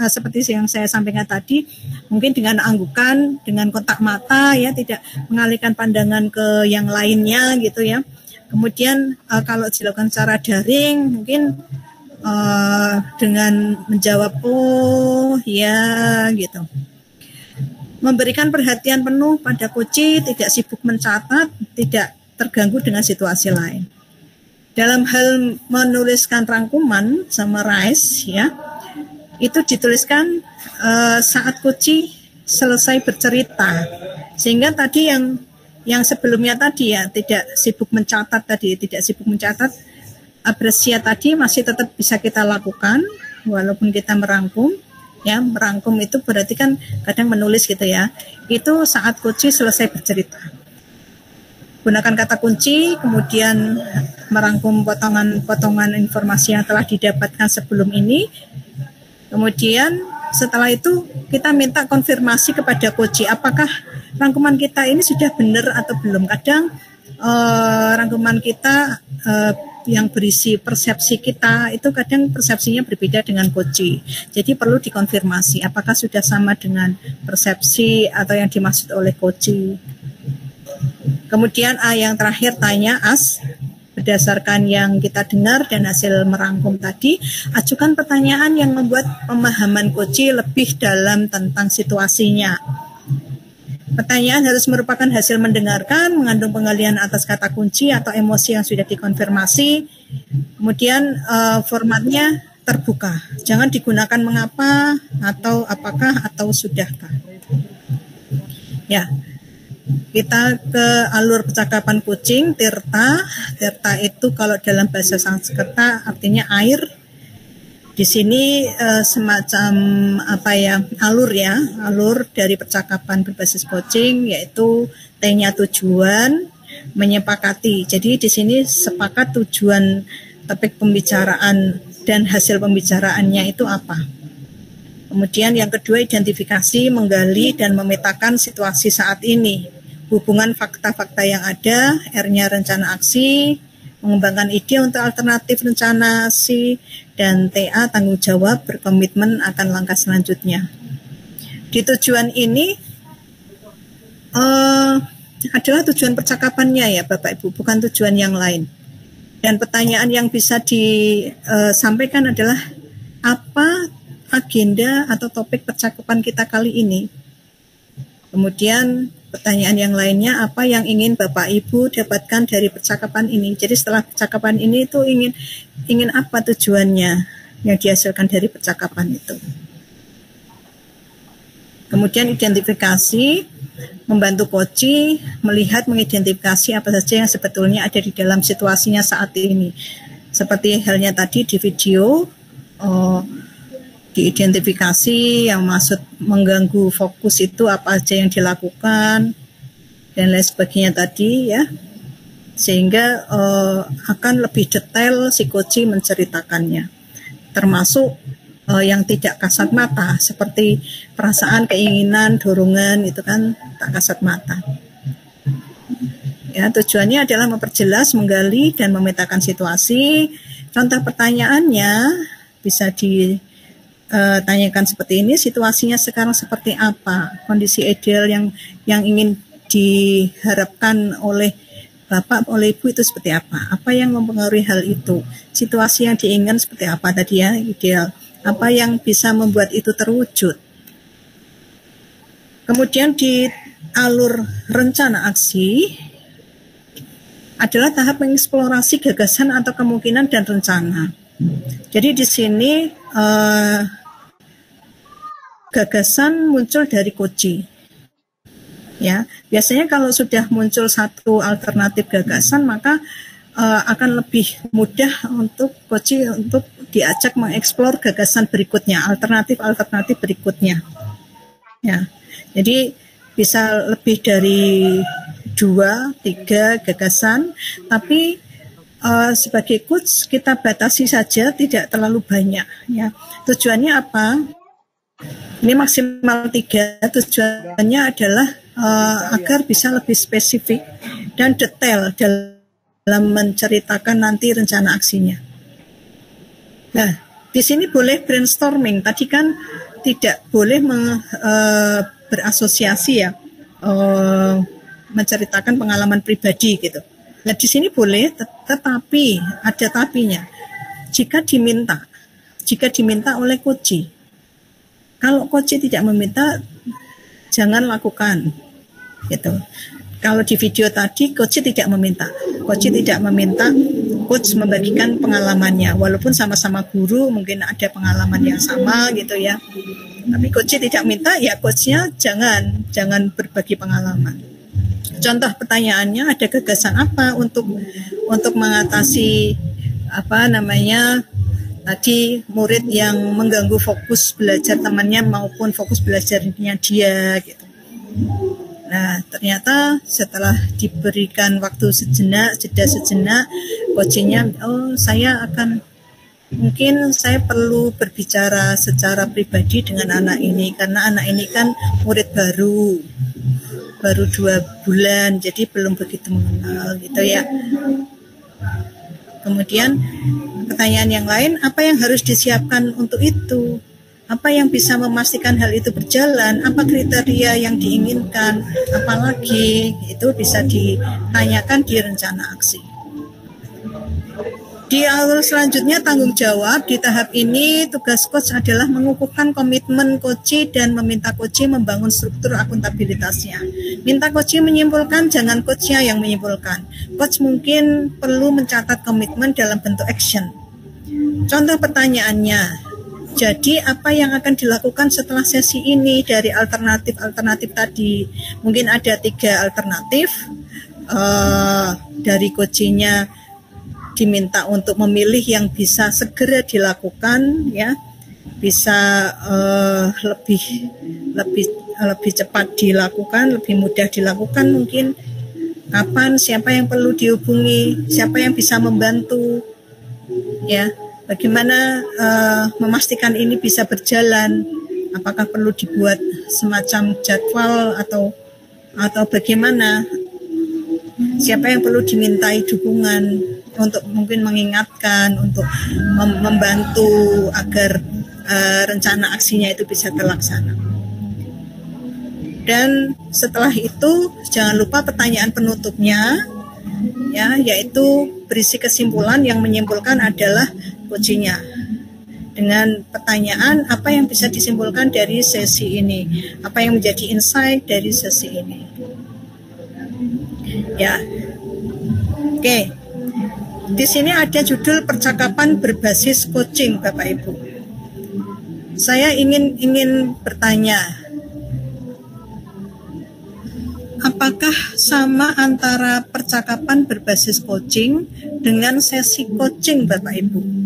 seperti yang saya sampaikan tadi, mungkin dengan anggukan, dengan kontak mata ya, tidak mengalihkan pandangan ke yang lainnya gitu ya. Kemudian kalau dilakukan secara daring mungkin dengan menjawab oh ya gitu. Memberikan perhatian penuh pada Koci, tidak sibuk mencatat, tidak terganggu dengan situasi lain. Dalam hal menuliskan rangkuman, summarize ya, itu dituliskan saat Koci selesai bercerita. Sehingga tadi yang sebelumnya tadi ya, tidak sibuk mencatat, apresiasi tadi masih tetap bisa kita lakukan walaupun kita merangkum. Ya, merangkum itu berarti kan kadang menulis gitu ya. Itu saat Koci selesai bercerita. Gunakan kata kunci, kemudian merangkum potongan-potongan informasi yang telah didapatkan sebelum ini. Kemudian setelah itu kita minta konfirmasi kepada Koci, apakah rangkuman kita ini sudah benar atau belum. Kadang rangkuman kita yang berisi persepsi kita itu kadang persepsinya berbeda dengan Koci. Jadi perlu dikonfirmasi apakah sudah sama dengan persepsi atau yang dimaksud oleh Koci. Kemudian yang terakhir tanya berdasarkan yang kita dengar dan hasil merangkum tadi, ajukan pertanyaan yang membuat pemahaman Koci lebih dalam tentang situasinya. Pertanyaan harus merupakan hasil mendengarkan, mengandung pengalihan atas kata kunci atau emosi yang sudah dikonfirmasi. Kemudian formatnya terbuka. Jangan digunakan mengapa atau apakah atau sudahkah. Ya, kita ke alur percakapan kucing, tirta. Tirta itu kalau dalam bahasa Sanskerta artinya air. Di sini semacam alur dari percakapan berbasis coaching, yaitu T-nya tujuan, menyepakati. Jadi di sini sepakat tujuan topik pembicaraan dan hasil pembicaraannya itu apa. Kemudian yang kedua identifikasi, menggali dan memetakan situasi saat ini. Hubungan fakta-fakta yang ada, R-nya rencana aksi, mengembangkan ide untuk alternatif rencana aksi, dan TA tanggung jawab berkomitmen akan langkah selanjutnya. Di tujuan ini adalah tujuan percakapannya ya Bapak Ibu, bukan tujuan yang lain. Dan pertanyaan yang bisa disampaikan adalah apa agenda atau topik percakapan kita kali ini. Kemudian pertanyaan yang lainnya, apa yang ingin Bapak Ibu dapatkan dari percakapan ini. Jadi setelah percakapan ini itu ingin apa tujuannya yang dihasilkan dari percakapan itu. Kemudian identifikasi, membantu Koci melihat mengidentifikasi apa saja yang sebetulnya ada di dalam situasinya saat ini. Seperti halnya tadi di video, diidentifikasi yang maksud mengganggu fokus itu apa aja yang dilakukan dan lain sebagainya tadi ya, sehingga akan lebih detail si Koci menceritakannya, termasuk yang tidak kasat mata seperti perasaan, keinginan, dorongan itu kan tak kasat mata. Ya, tujuannya adalah memperjelas, menggali dan memetakan situasi. Contoh pertanyaannya bisa ditanyakan seperti ini, situasinya sekarang seperti apa, kondisi ideal yang ingin diharapkan oleh Bapak, oleh Ibu itu seperti apa yang mempengaruhi hal itu, situasi yang diinginkan seperti apa tadi ya, ideal, apa yang bisa membuat itu terwujud. Kemudian di alur rencana aksi adalah tahap mengeksplorasi gagasan atau kemungkinan dan rencana. Jadi di sini gagasan muncul dari Koci. Ya, biasanya kalau sudah muncul satu alternatif gagasan, maka akan lebih mudah untuk Koci untuk diajak mengeksplor gagasan berikutnya, alternatif berikutnya. Ya, jadi bisa lebih dari 2-3 gagasan, tapi sebagai coach kita batasi saja, tidak terlalu banyak. Ya, tujuannya apa? Ini maksimal 3. Tujuannya adalah agar bisa lebih spesifik dan detail dalam menceritakan nanti rencana aksinya. Nah, di sini boleh brainstorming. Tadi kan tidak boleh berasosiasi ya, menceritakan pengalaman pribadi gitu. Nah, di sini boleh, tetapi ada tapinya. Jika diminta oleh coach. Kalau coach tidak meminta, jangan lakukan. Gitu. Kalau di video tadi coach tidak meminta. Coach tidak meminta coach membagikan pengalamannya, walaupun sama-sama guru mungkin ada pengalaman yang sama gitu ya. Tapi coach tidak minta, ya coachnya jangan berbagi pengalaman. Contoh pertanyaannya, ada gagasan apa untuk mengatasi tadi murid yang mengganggu fokus belajar temannya maupun fokus belajarnya dia gitu. Nah, ternyata setelah diberikan waktu jeda sejenak, coachnya, mungkin saya perlu berbicara secara pribadi dengan anak ini, karena anak ini kan murid baru 2 bulan, jadi belum begitu mengenal gitu ya. Kemudian pertanyaan yang lain, apa yang harus disiapkan untuk itu? Apa yang bisa memastikan hal itu berjalan? Apa kriteria yang diinginkan? Apalagi itu bisa ditanyakan di rencana aksi. Di alur selanjutnya tanggung jawab. Di tahap ini tugas coach adalah mengukuhkan komitmen coach dan meminta coach membangun struktur akuntabilitasnya. Minta coach menyimpulkan, jangan coachnya yang menyimpulkan. Coach mungkin perlu mencatat komitmen dalam bentuk action. Contoh pertanyaannya, jadi apa yang akan dilakukan setelah sesi ini dari alternatif tadi? Mungkin ada 3 alternatif. Dari coachnya diminta untuk memilih yang bisa segera dilakukan, ya, bisa lebih cepat dilakukan, lebih mudah dilakukan. Mungkin kapan, siapa yang perlu dihubungi, siapa yang bisa membantu, ya. Bagaimana memastikan ini bisa berjalan? Apakah perlu dibuat semacam jadwal atau bagaimana? Siapa yang perlu dimintai dukungan untuk mungkin mengingatkan, untuk membantu agar rencana aksinya itu bisa terlaksana. Dan setelah itu jangan lupa pertanyaan penutupnya, ya, yaitu berisi kesimpulan. Yang menyimpulkan adalah coachnya, dengan pertanyaan apa yang bisa disimpulkan dari sesi ini, apa yang menjadi insight dari sesi ini, ya. Oke, di sini ada judul percakapan berbasis coaching, Bapak Ibu. Saya ingin bertanya, apakah sama antara percakapan berbasis coaching dengan sesi coaching, Bapak Ibu?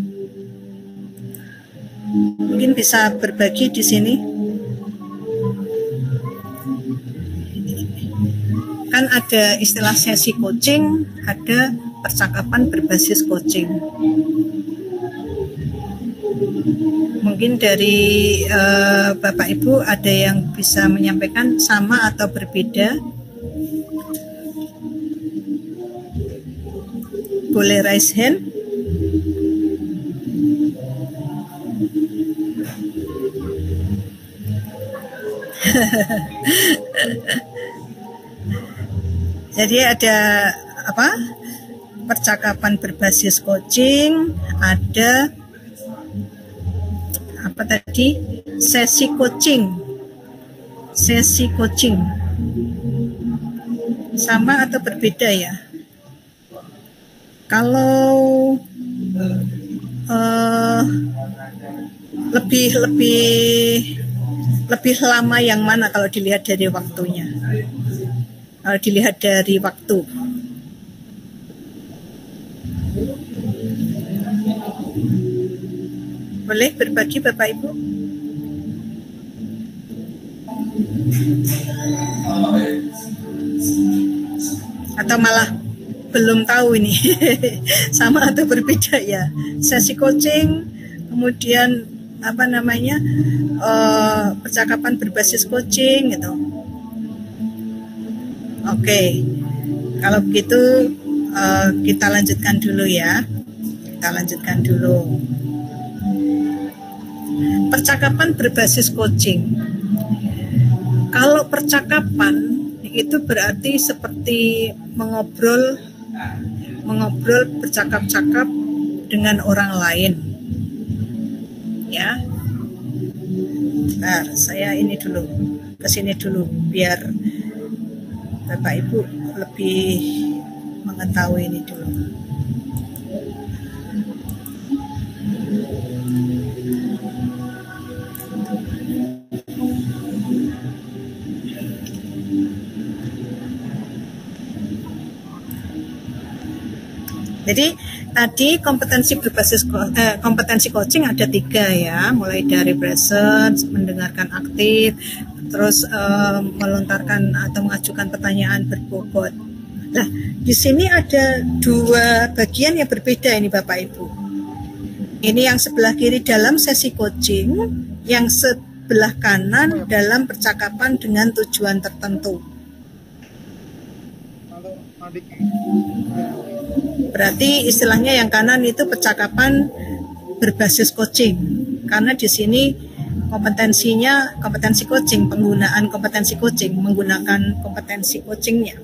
Mungkin bisa berbagi di sini. Kan ada istilah sesi coaching, ada percakapan berbasis coaching. Mungkin dari Bapak Ibu ada yang bisa menyampaikan sama atau berbeda. Boleh raise hand. Jadi ada percakapan berbasis coaching, ada sesi coaching. Sama atau berbeda ya? Kalau lebih lama yang mana kalau dilihat dari waktunya? Kalau dilihat dari waktu, boleh berbagi Bapak Ibu? Atau malah belum tahu ini sama atau berbeda ya? Sesi coaching, kemudian percakapan berbasis coaching gitu. Oke, kalau begitu kita lanjutkan dulu ya. Kita lanjutkan dulu. Percakapan berbasis coaching. Kalau percakapan itu berarti seperti mengobrol bercakap-cakap dengan orang lain. Ya. Bentar, saya ini dulu, kesini dulu biar Bapak Ibu lebih mengetahui ini dulu. Jadi tadi kompetensi coaching ada 3 ya, mulai dari present, mendengarkan aktif, terus melontarkan atau mengajukan pertanyaan berbobot. Nah, di sini ada 2 bagian yang berbeda ini Bapak Ibu. Ini yang sebelah kiri dalam sesi coaching, yang sebelah kanan dalam percakapan dengan tujuan tertentu. Berarti istilahnya yang kanan itu percakapan berbasis coaching, karena di sini kompetensinya kompetensi coaching, penggunaan kompetensi coaching, menggunakan kompetensi coachingnya.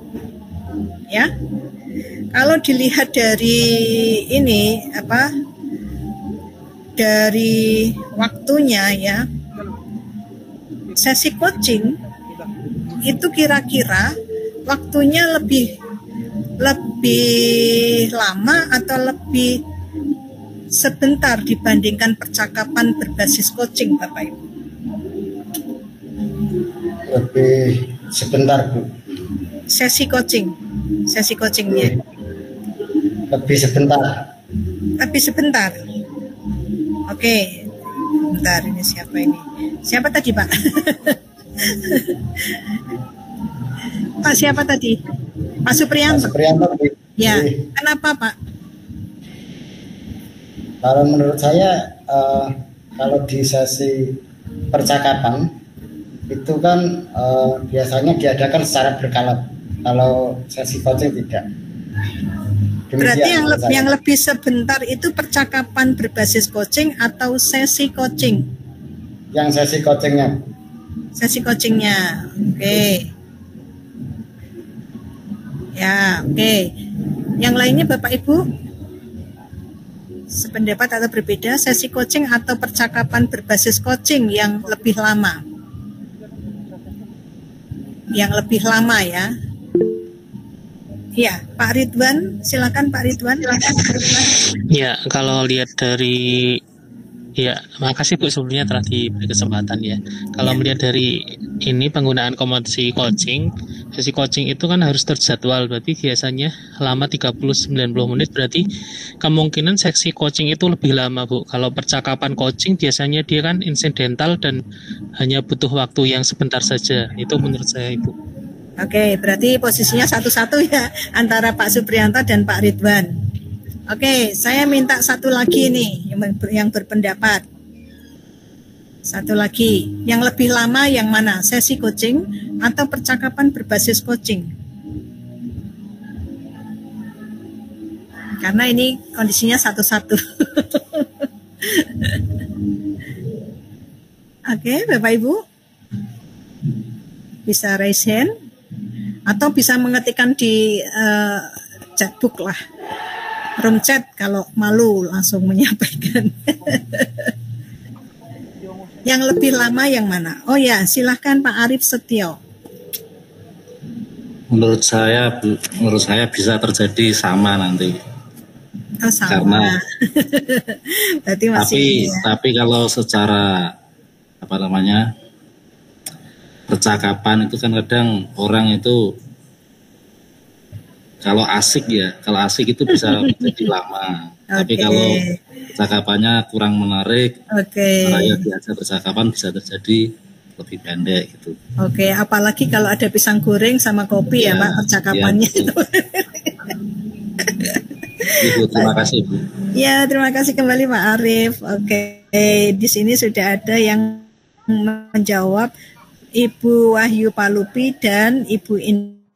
Ya, kalau dilihat dari ini dari waktunya ya, sesi coaching itu kira-kira waktunya lebih lama atau lebih sebentar dibandingkan percakapan berbasis coaching, Bapak Ibu? Lebih sebentar, Bu. Sesi coachingnya lebih sebentar. Lebih sebentar. Oke, bentar, ini siapa ini? Siapa tadi, Pak? Pak siapa tadi? Pak Supriyanto. Ya, kenapa Pak? Kalau menurut saya, kalau di sesi percakapan itu kan biasanya diadakan secara berkala. Kalau sesi coaching tidak. Berarti yang lebih sebentar itu percakapan berbasis coaching atau sesi coaching? Yang sesi coachingnya. Sesi coachingnya, oke. Ya, oke. Yang lainnya Bapak Ibu sependapat atau berbeda, sesi coaching atau percakapan berbasis coaching yang lebih lama? Yang lebih lama ya. Ya, Pak Ridwan, silakan Pak Ridwan. Ya, kalau lihat dari makasih Bu sebelumnya telah diberi kesempatan ya. Kalau melihat dari ini penggunaan kompetensi coaching, sesi coaching itu kan harus terjadwal, berarti biasanya lama 30-90 menit, berarti kemungkinan sesi coaching itu lebih lama Bu. Kalau percakapan coaching biasanya dia kan insidental dan hanya butuh waktu yang sebentar saja, itu menurut saya Ibu. Oke, berarti posisinya satu-satu ya antara Pak Supriyanto dan Pak Ridwan. Oke, saya minta satu lagi nih yang berpendapat. Satu lagi, yang lebih lama yang mana? Sesi coaching atau percakapan berbasis coaching? Karena ini kondisinya satu-satu. Oke, Bapak Ibu bisa raise hand atau bisa mengetikkan di chatbook lah, room chat kalau malu langsung menyampaikan. Yang lebih lama yang mana? Oh ya, silahkan Pak Arif Setio. Menurut saya bisa terjadi sama nanti. Oh, sama. Karena berarti masih tapi kalau secara percakapan itu kan kadang orang itu kalau asik itu bisa menjadi lama. Tapi kalau percakapannya kurang menarik, saya biasa percakapan bisa terjadi lebih pendek gitu. Oke, apalagi kalau ada pisang goreng sama kopi ya Pak, percakapannya itu. Ibu, terima kasih Bu. Ya, terima kasih kembali Pak Arif. Oke, di sini sudah ada yang menjawab, Ibu Wahyu Palupi dan Ibu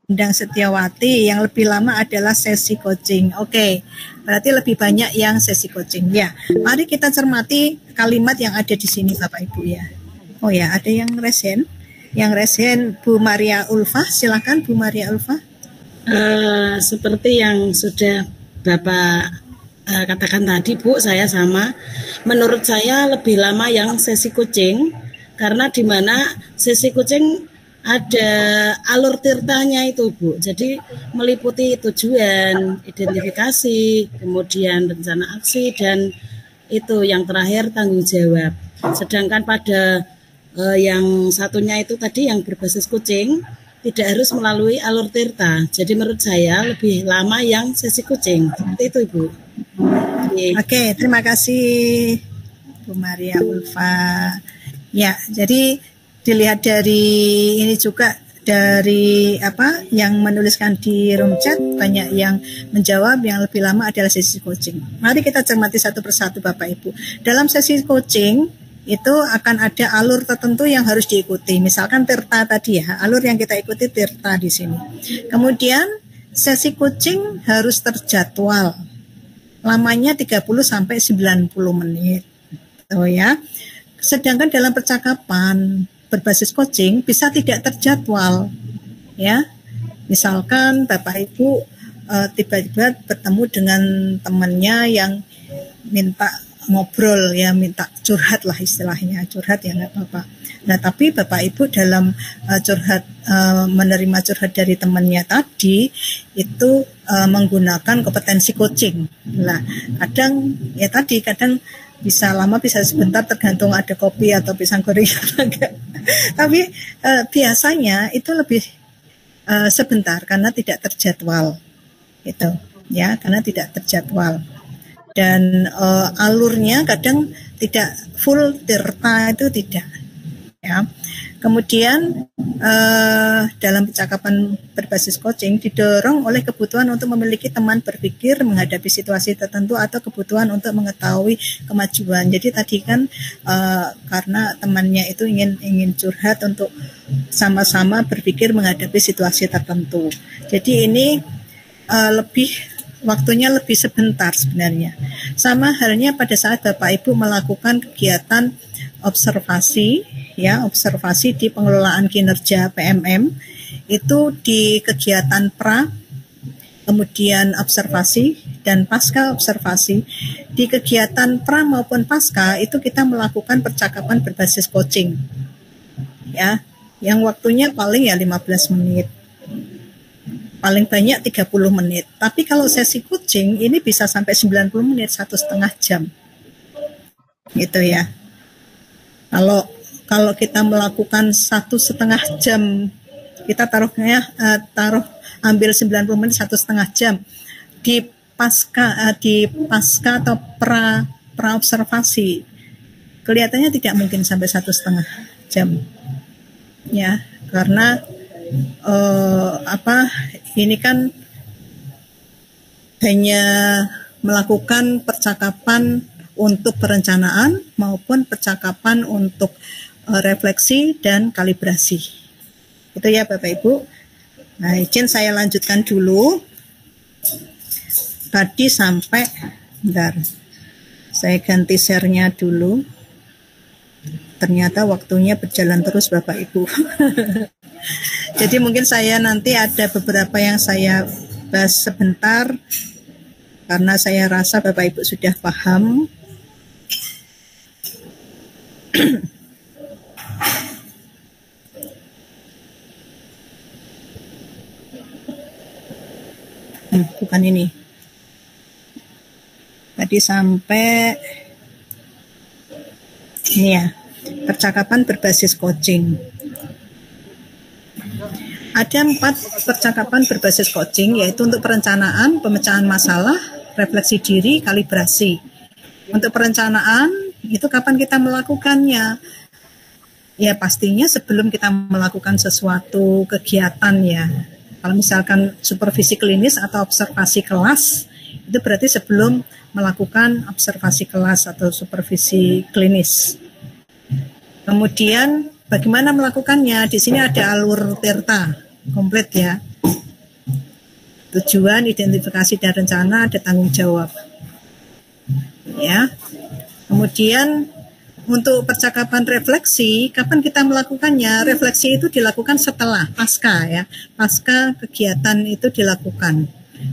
Endang Setiawati, yang lebih lama adalah sesi coaching. Oke, berarti lebih banyak yang sesi coaching. Ya, mari kita cermati kalimat yang ada di sini Bapak Ibu ya. Oh ya, ada yang resen. Yang resen Bu Maria Ulfa, silakan Bu Maria Ulfa. Seperti yang sudah Bapak katakan tadi Bu, saya sama. Menurut saya lebih lama yang sesi coaching, karena di mana sesi coaching ada alur tirtanya itu Bu. Jadi meliputi tujuan, identifikasi, kemudian rencana aksi, dan itu yang terakhir tanggung jawab. Sedangkan pada yang satunya itu tadi yang berbasis coaching tidak harus melalui alur tirta. Jadi menurut saya lebih lama yang sesi coaching. Seperti itu Ibu. Oke, terima kasih Bu Maria Ulfa. Ya, jadi dilihat dari ini juga, dari apa yang menuliskan di room chat, banyak yang menjawab yang lebih lama adalah sesi coaching. Mari kita cermati satu persatu Bapak Ibu. Dalam sesi coaching itu akan ada alur tertentu yang harus diikuti. Misalkan tirta tadi ya, alur yang kita ikuti tirta di sini. Kemudian sesi coaching harus terjadwal. Lamanya 30 sampai 90 menit. Oh ya. Sedangkan dalam percakapan berbasis coaching bisa tidak terjadwal, ya. Misalkan Bapak Ibu tiba-tiba bertemu dengan temannya yang minta ngobrol, ya, minta curhat lah istilahnya, curhat ya nggak apa-apa. Nah tapi Bapak Ibu dalam menerima curhat dari temannya tadi itu menggunakan kompetensi coaching. Nah kadang ya tadi kadang bisa lama, bisa sebentar, tergantung ada kopi atau pisang goreng atau enggak. Tapi biasanya itu lebih sebentar karena tidak terjadwal, gitu, ya, karena tidak terjadwal. Dan alurnya kadang tidak full tirta, itu tidak, ya. Kemudian dalam percakapan berbasis coaching didorong oleh kebutuhan untuk memiliki teman berpikir menghadapi situasi tertentu atau kebutuhan untuk mengetahui kemajuan. Jadi tadi kan karena temannya itu ingin curhat untuk sama-sama berpikir menghadapi situasi tertentu. Jadi ini waktunya lebih sebentar sebenarnya. Sama halnya pada saat Bapak Ibu melakukan kegiatan observasi, ya, observasi di pengelolaan kinerja PMM, itu di kegiatan pra, kemudian observasi, dan pasca observasi. Di kegiatan pra maupun pasca itu kita melakukan percakapan berbasis coaching, ya, yang waktunya paling ya 15 menit. Paling banyak 30 menit. Tapi kalau sesi coaching ini bisa sampai 90 menit, 1,5 jam. Gitu ya. Kalau kita melakukan 1,5 jam, kita ambil 90 menit, 1,5 jam. Di pasca atau pra observasi, kelihatannya tidak mungkin sampai 1,5 jam. Ya, karena ini kan hanya melakukan percakapan untuk perencanaan maupun percakapan untuk refleksi dan kalibrasi. Itu ya Bapak Ibu. Nah, izin saya lanjutkan dulu. Tadi sampai, bentar, saya ganti share-nya dulu. Ternyata waktunya berjalan terus Bapak Ibu. Jadi mungkin saya nanti ada beberapa yang saya bahas sebentar karena saya rasa Bapak Ibu sudah paham. Bukan ini. Tadi sampai ini ya, percakapan berbasis coaching. Ada 4 percakapan berbasis coaching, yaitu untuk perencanaan, pemecahan masalah, refleksi diri, kalibrasi. Untuk perencanaan, itu kapan kita melakukannya? Ya pastinya sebelum kita melakukan sesuatu kegiatan ya. Kalau misalkan supervisi klinis atau observasi kelas, itu berarti sebelum melakukan observasi kelas atau supervisi klinis. Kemudian bagaimana melakukannya? Di sini ada alur tirta komplit ya. Tujuan, identifikasi dan rencana, ada tanggung jawab. Ya. Kemudian untuk percakapan refleksi, kapan kita melakukannya? Refleksi itu dilakukan setelah pasca ya. Pasca kegiatan itu dilakukan.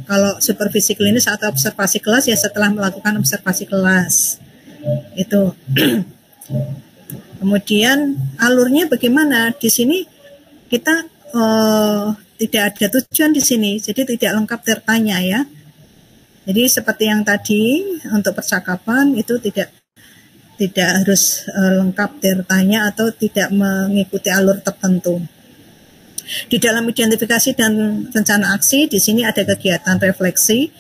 Kalau supervisi klinis atau observasi kelas ya setelah melakukan observasi kelas. Itu. Kemudian alurnya bagaimana? Di sini kita tidak ada tujuan di sini, jadi tidak lengkap tertanya ya. Jadi seperti yang tadi untuk percakapan itu tidak harus lengkap tertanya atau tidak mengikuti alur tertentu. Di dalam identifikasi dan rencana aksi di sini ada kegiatan refleksi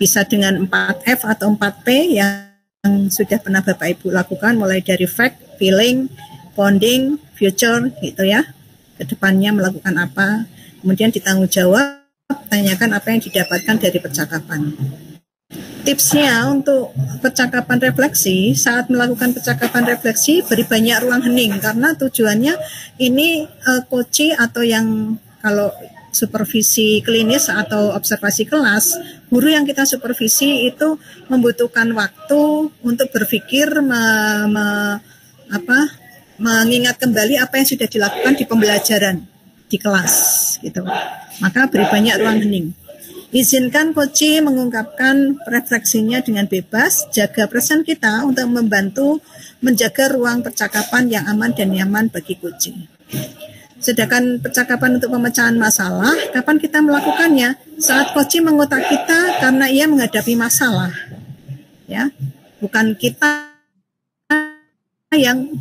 bisa dengan 4F atau 4P yang sudah pernah Bapak Ibu lakukan, mulai dari fact, feeling, bonding, future gitu ya. Kedepannya melakukan apa, kemudian ditanggung jawab, tanyakan apa yang didapatkan dari percakapan. Tipsnya untuk percakapan refleksi, saat melakukan percakapan refleksi beri banyak ruang hening, karena tujuannya ini coach atau yang kalau supervisi klinis atau observasi kelas, guru yang kita supervisi itu membutuhkan waktu untuk berpikir, mengingat kembali apa yang sudah dilakukan di pembelajaran di kelas gitu. Maka beri banyak ruang hening. Izinkan coach mengungkapkan refleksinya dengan bebas, jaga perasaan kita untuk membantu menjaga ruang percakapan yang aman dan nyaman bagi coach. Sedangkan percakapan untuk pemecahan masalah, kapan kita melakukannya? Saat coach mengotak kita karena ia menghadapi masalah. Ya, bukan kita yang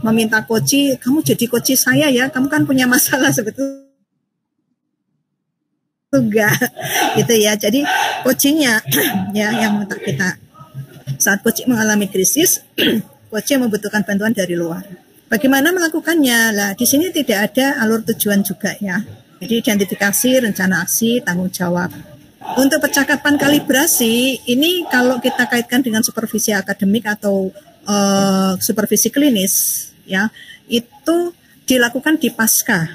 meminta coach, kamu jadi coach saya ya, kamu kan punya masalah sebetulnya. Enggak, gitu ya. Jadi coachingnya ya yang mentak kita. Saat coach mengalami krisis, coach membutuhkan bantuan dari luar. Bagaimana melakukannya? Lah, di sini tidak ada alur tujuan juga ya. Jadi identifikasi, rencana aksi, tanggung jawab. Untuk percakapan kalibrasi, ini kalau kita kaitkan dengan supervisi akademik atau supervisi klinis, ya, itu dilakukan di pasca.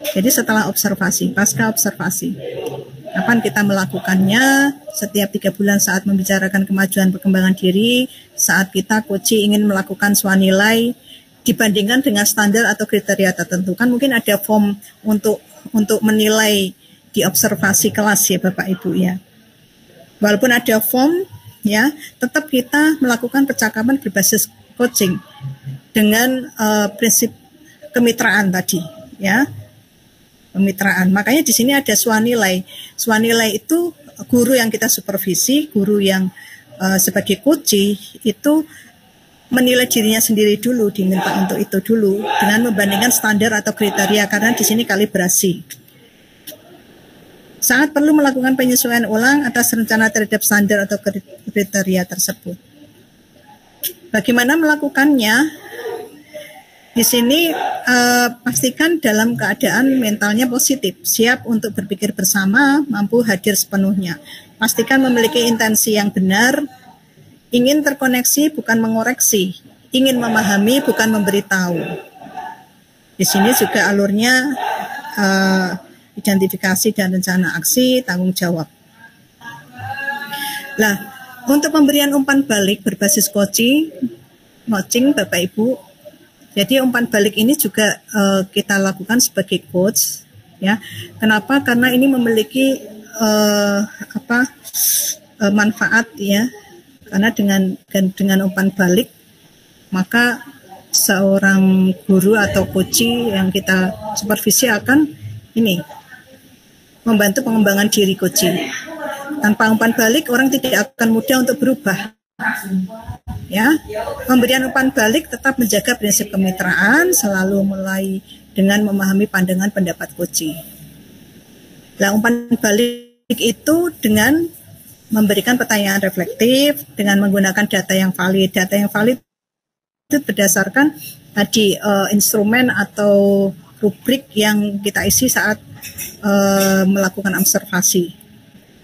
Jadi setelah observasi, pasca observasi. Kapan kita melakukannya? Setiap 3 bulan saat membicarakan kemajuan perkembangan diri, saat kita coach ingin melakukan swanilai dibandingkan dengan standar atau kriteria tertentu. Kan mungkin ada form untuk menilai di observasi kelas ya Bapak Ibu ya. Walaupun ada form ya, tetap kita melakukan percakapan berbasis coaching dengan prinsip kemitraan tadi ya. Kemitraan. Makanya di sini ada swanilai. Swanilai itu guru yang kita supervisi, guru yang sebagai coach itu menilai dirinya sendiri dulu, diminta untuk itu dulu dengan membandingkan standar atau kriteria, karena di sini kalibrasi. Saat perlu melakukan penyesuaian ulang atas rencana terhadap standar atau kriteria tersebut. Bagaimana melakukannya? Di sini pastikan dalam keadaan mentalnya positif, siap untuk berpikir bersama, mampu hadir sepenuhnya. Pastikan memiliki intensi yang benar, ingin terkoneksi bukan mengoreksi, ingin memahami bukan memberitahu. Di sini juga alurnya identifikasi dan rencana aksi, tanggung jawab. Nah, untuk pemberian umpan balik berbasis coaching Bapak Ibu. Jadi umpan balik ini juga kita lakukan sebagai coach, ya. Kenapa? Karena ini memiliki manfaat, ya. Karena dengan umpan balik, maka seorang guru atau coach yang kita supervisi akan membantu pengembangan diri coach. Tanpa umpan balik, orang tidak akan mudah untuk berubah. Ya, pemberian umpan balik tetap menjaga prinsip kemitraan, selalu mulai dengan memahami pandangan pendapat coach. Nah, umpan balik itu dengan memberikan pertanyaan reflektif, dengan menggunakan data yang valid. Data yang valid itu berdasarkan tadi instrumen atau rubrik yang kita isi saat melakukan observasi.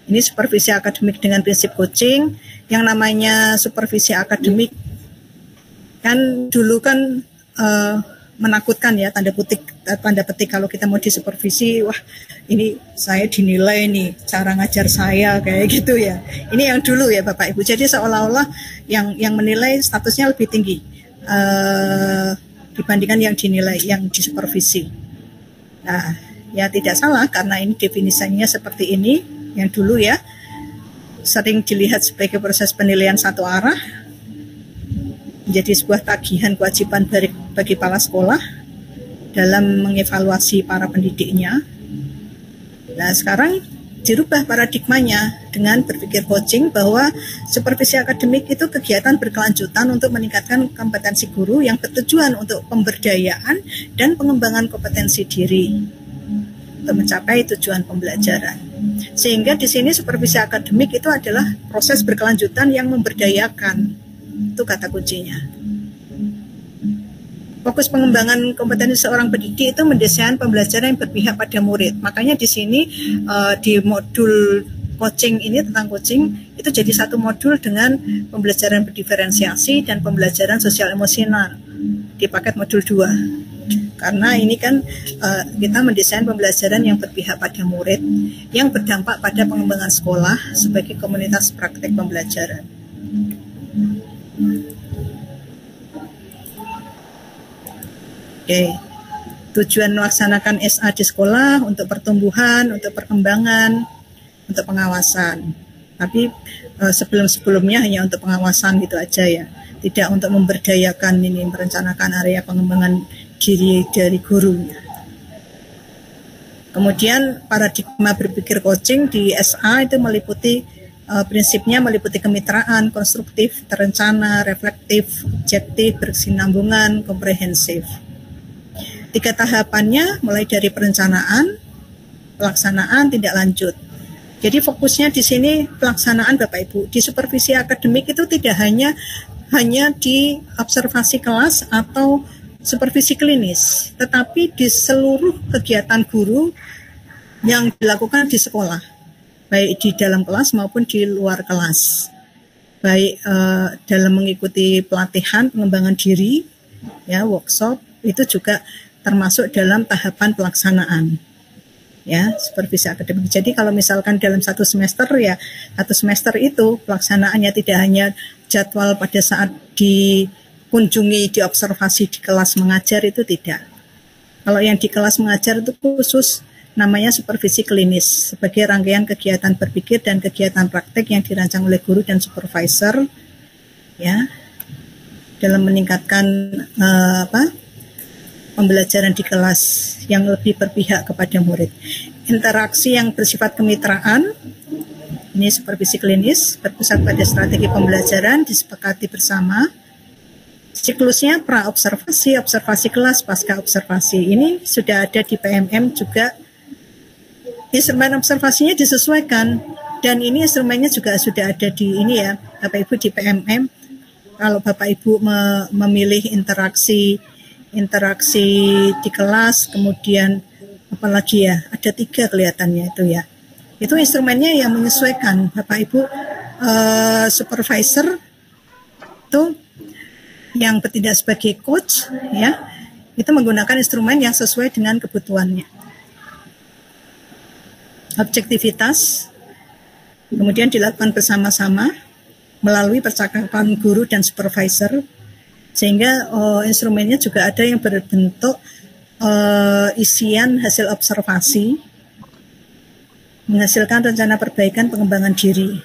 Ini supervisi akademik dengan prinsip coaching. Yang namanya supervisi akademik kan dulu kan menakutkan ya, tanda petik kalau kita mau disupervisi, wah ini saya dinilai nih cara ngajar saya kayak gitu ya. Ini yang dulu ya Bapak Ibu. Jadi seolah-olah yang menilai statusnya lebih tinggi dibandingkan yang dinilai, yang disupervisi. Nah, ya tidak salah karena ini definisinya seperti ini yang dulu ya. Sering dilihat sebagai proses penilaian satu arah, menjadi sebuah tagihan kewajiban bagi kepala sekolah dalam mengevaluasi para pendidiknya. Nah, sekarang dirubah paradigmanya dengan berpikir coaching bahwa supervisi akademik itu kegiatan berkelanjutan untuk meningkatkan kompetensi guru yang bertujuan untuk pemberdayaan dan pengembangan kompetensi diri untuk mencapai tujuan pembelajaran. Sehingga di sini supervisi akademik itu adalah proses berkelanjutan yang memberdayakan. Itu kata kuncinya. Fokus pengembangan kompetensi seorang pendidik itu mendesain pembelajaran yang berpihak pada murid. Makanya di sini di modul coaching ini tentang coaching itu jadi satu modul dengan pembelajaran berdiferensiasi dan pembelajaran sosial emosional di paket modul 2. Karena ini kan kita mendesain pembelajaran yang berpihak pada murid yang berdampak pada pengembangan sekolah sebagai komunitas praktek pembelajaran. Oke. Tujuan melaksanakan SA di sekolah untuk pertumbuhan, untuk perkembangan, untuk pengawasan. Tapi sebelum-sebelumnya hanya untuk pengawasan gitu aja ya. Tidak untuk memberdayakan ini, merencanakan area pengembangan diri dari gurunya. Kemudian paradigma berpikir coaching di SA itu meliputi prinsipnya meliputi kemitraan, konstruktif, terencana, reflektif, objektif, berkesinambungan, komprehensif. 3 tahapannya mulai dari perencanaan, pelaksanaan, tindak lanjut. Jadi fokusnya di sini pelaksanaan Bapak Ibu. Di supervisi akademik itu tidak hanya di observasi kelas atau supervisi klinis, tetapi di seluruh kegiatan guru yang dilakukan di sekolah, baik di dalam kelas maupun di luar kelas, baik dalam mengikuti pelatihan pengembangan diri, ya workshop itu juga termasuk dalam tahapan pelaksanaan, ya supervisi akademik. Jadi kalau misalkan dalam satu semester ya satu semester itu pelaksanaannya tidak hanya jadwal pada saat dikunjungi, diobservasi di kelas mengajar itu tidak. Kalau yang di kelas mengajar itu khusus namanya supervisi klinis sebagai rangkaian kegiatan berpikir dan kegiatan praktek yang dirancang oleh guru dan supervisor ya dalam meningkatkan pembelajaran di kelas yang lebih berpihak kepada murid. Interaksi yang bersifat kemitraan ini supervisi klinis berpusat pada strategi pembelajaran disepakati bersama. Siklusnya pra-observasi, observasi kelas, pasca observasi. Ini sudah ada di PMM juga. Instrumen observasinya disesuaikan dan ini instrumennya juga sudah ada di ini ya Bapak Ibu di PMM. Kalau Bapak Ibu memilih interaksi di kelas, kemudian apalagi ya ada 3 kelihatannya itu ya. Itu instrumennya yang menyesuaikan Bapak Ibu supervisor itu yang bertindak sebagai coach ya itu menggunakan instrumen yang sesuai dengan kebutuhannya. Objektivitas kemudian dilakukan bersama-sama melalui percakapan guru dan supervisor sehingga instrumennya juga ada yang berbentuk isian hasil observasi menghasilkan rencana perbaikan pengembangan diri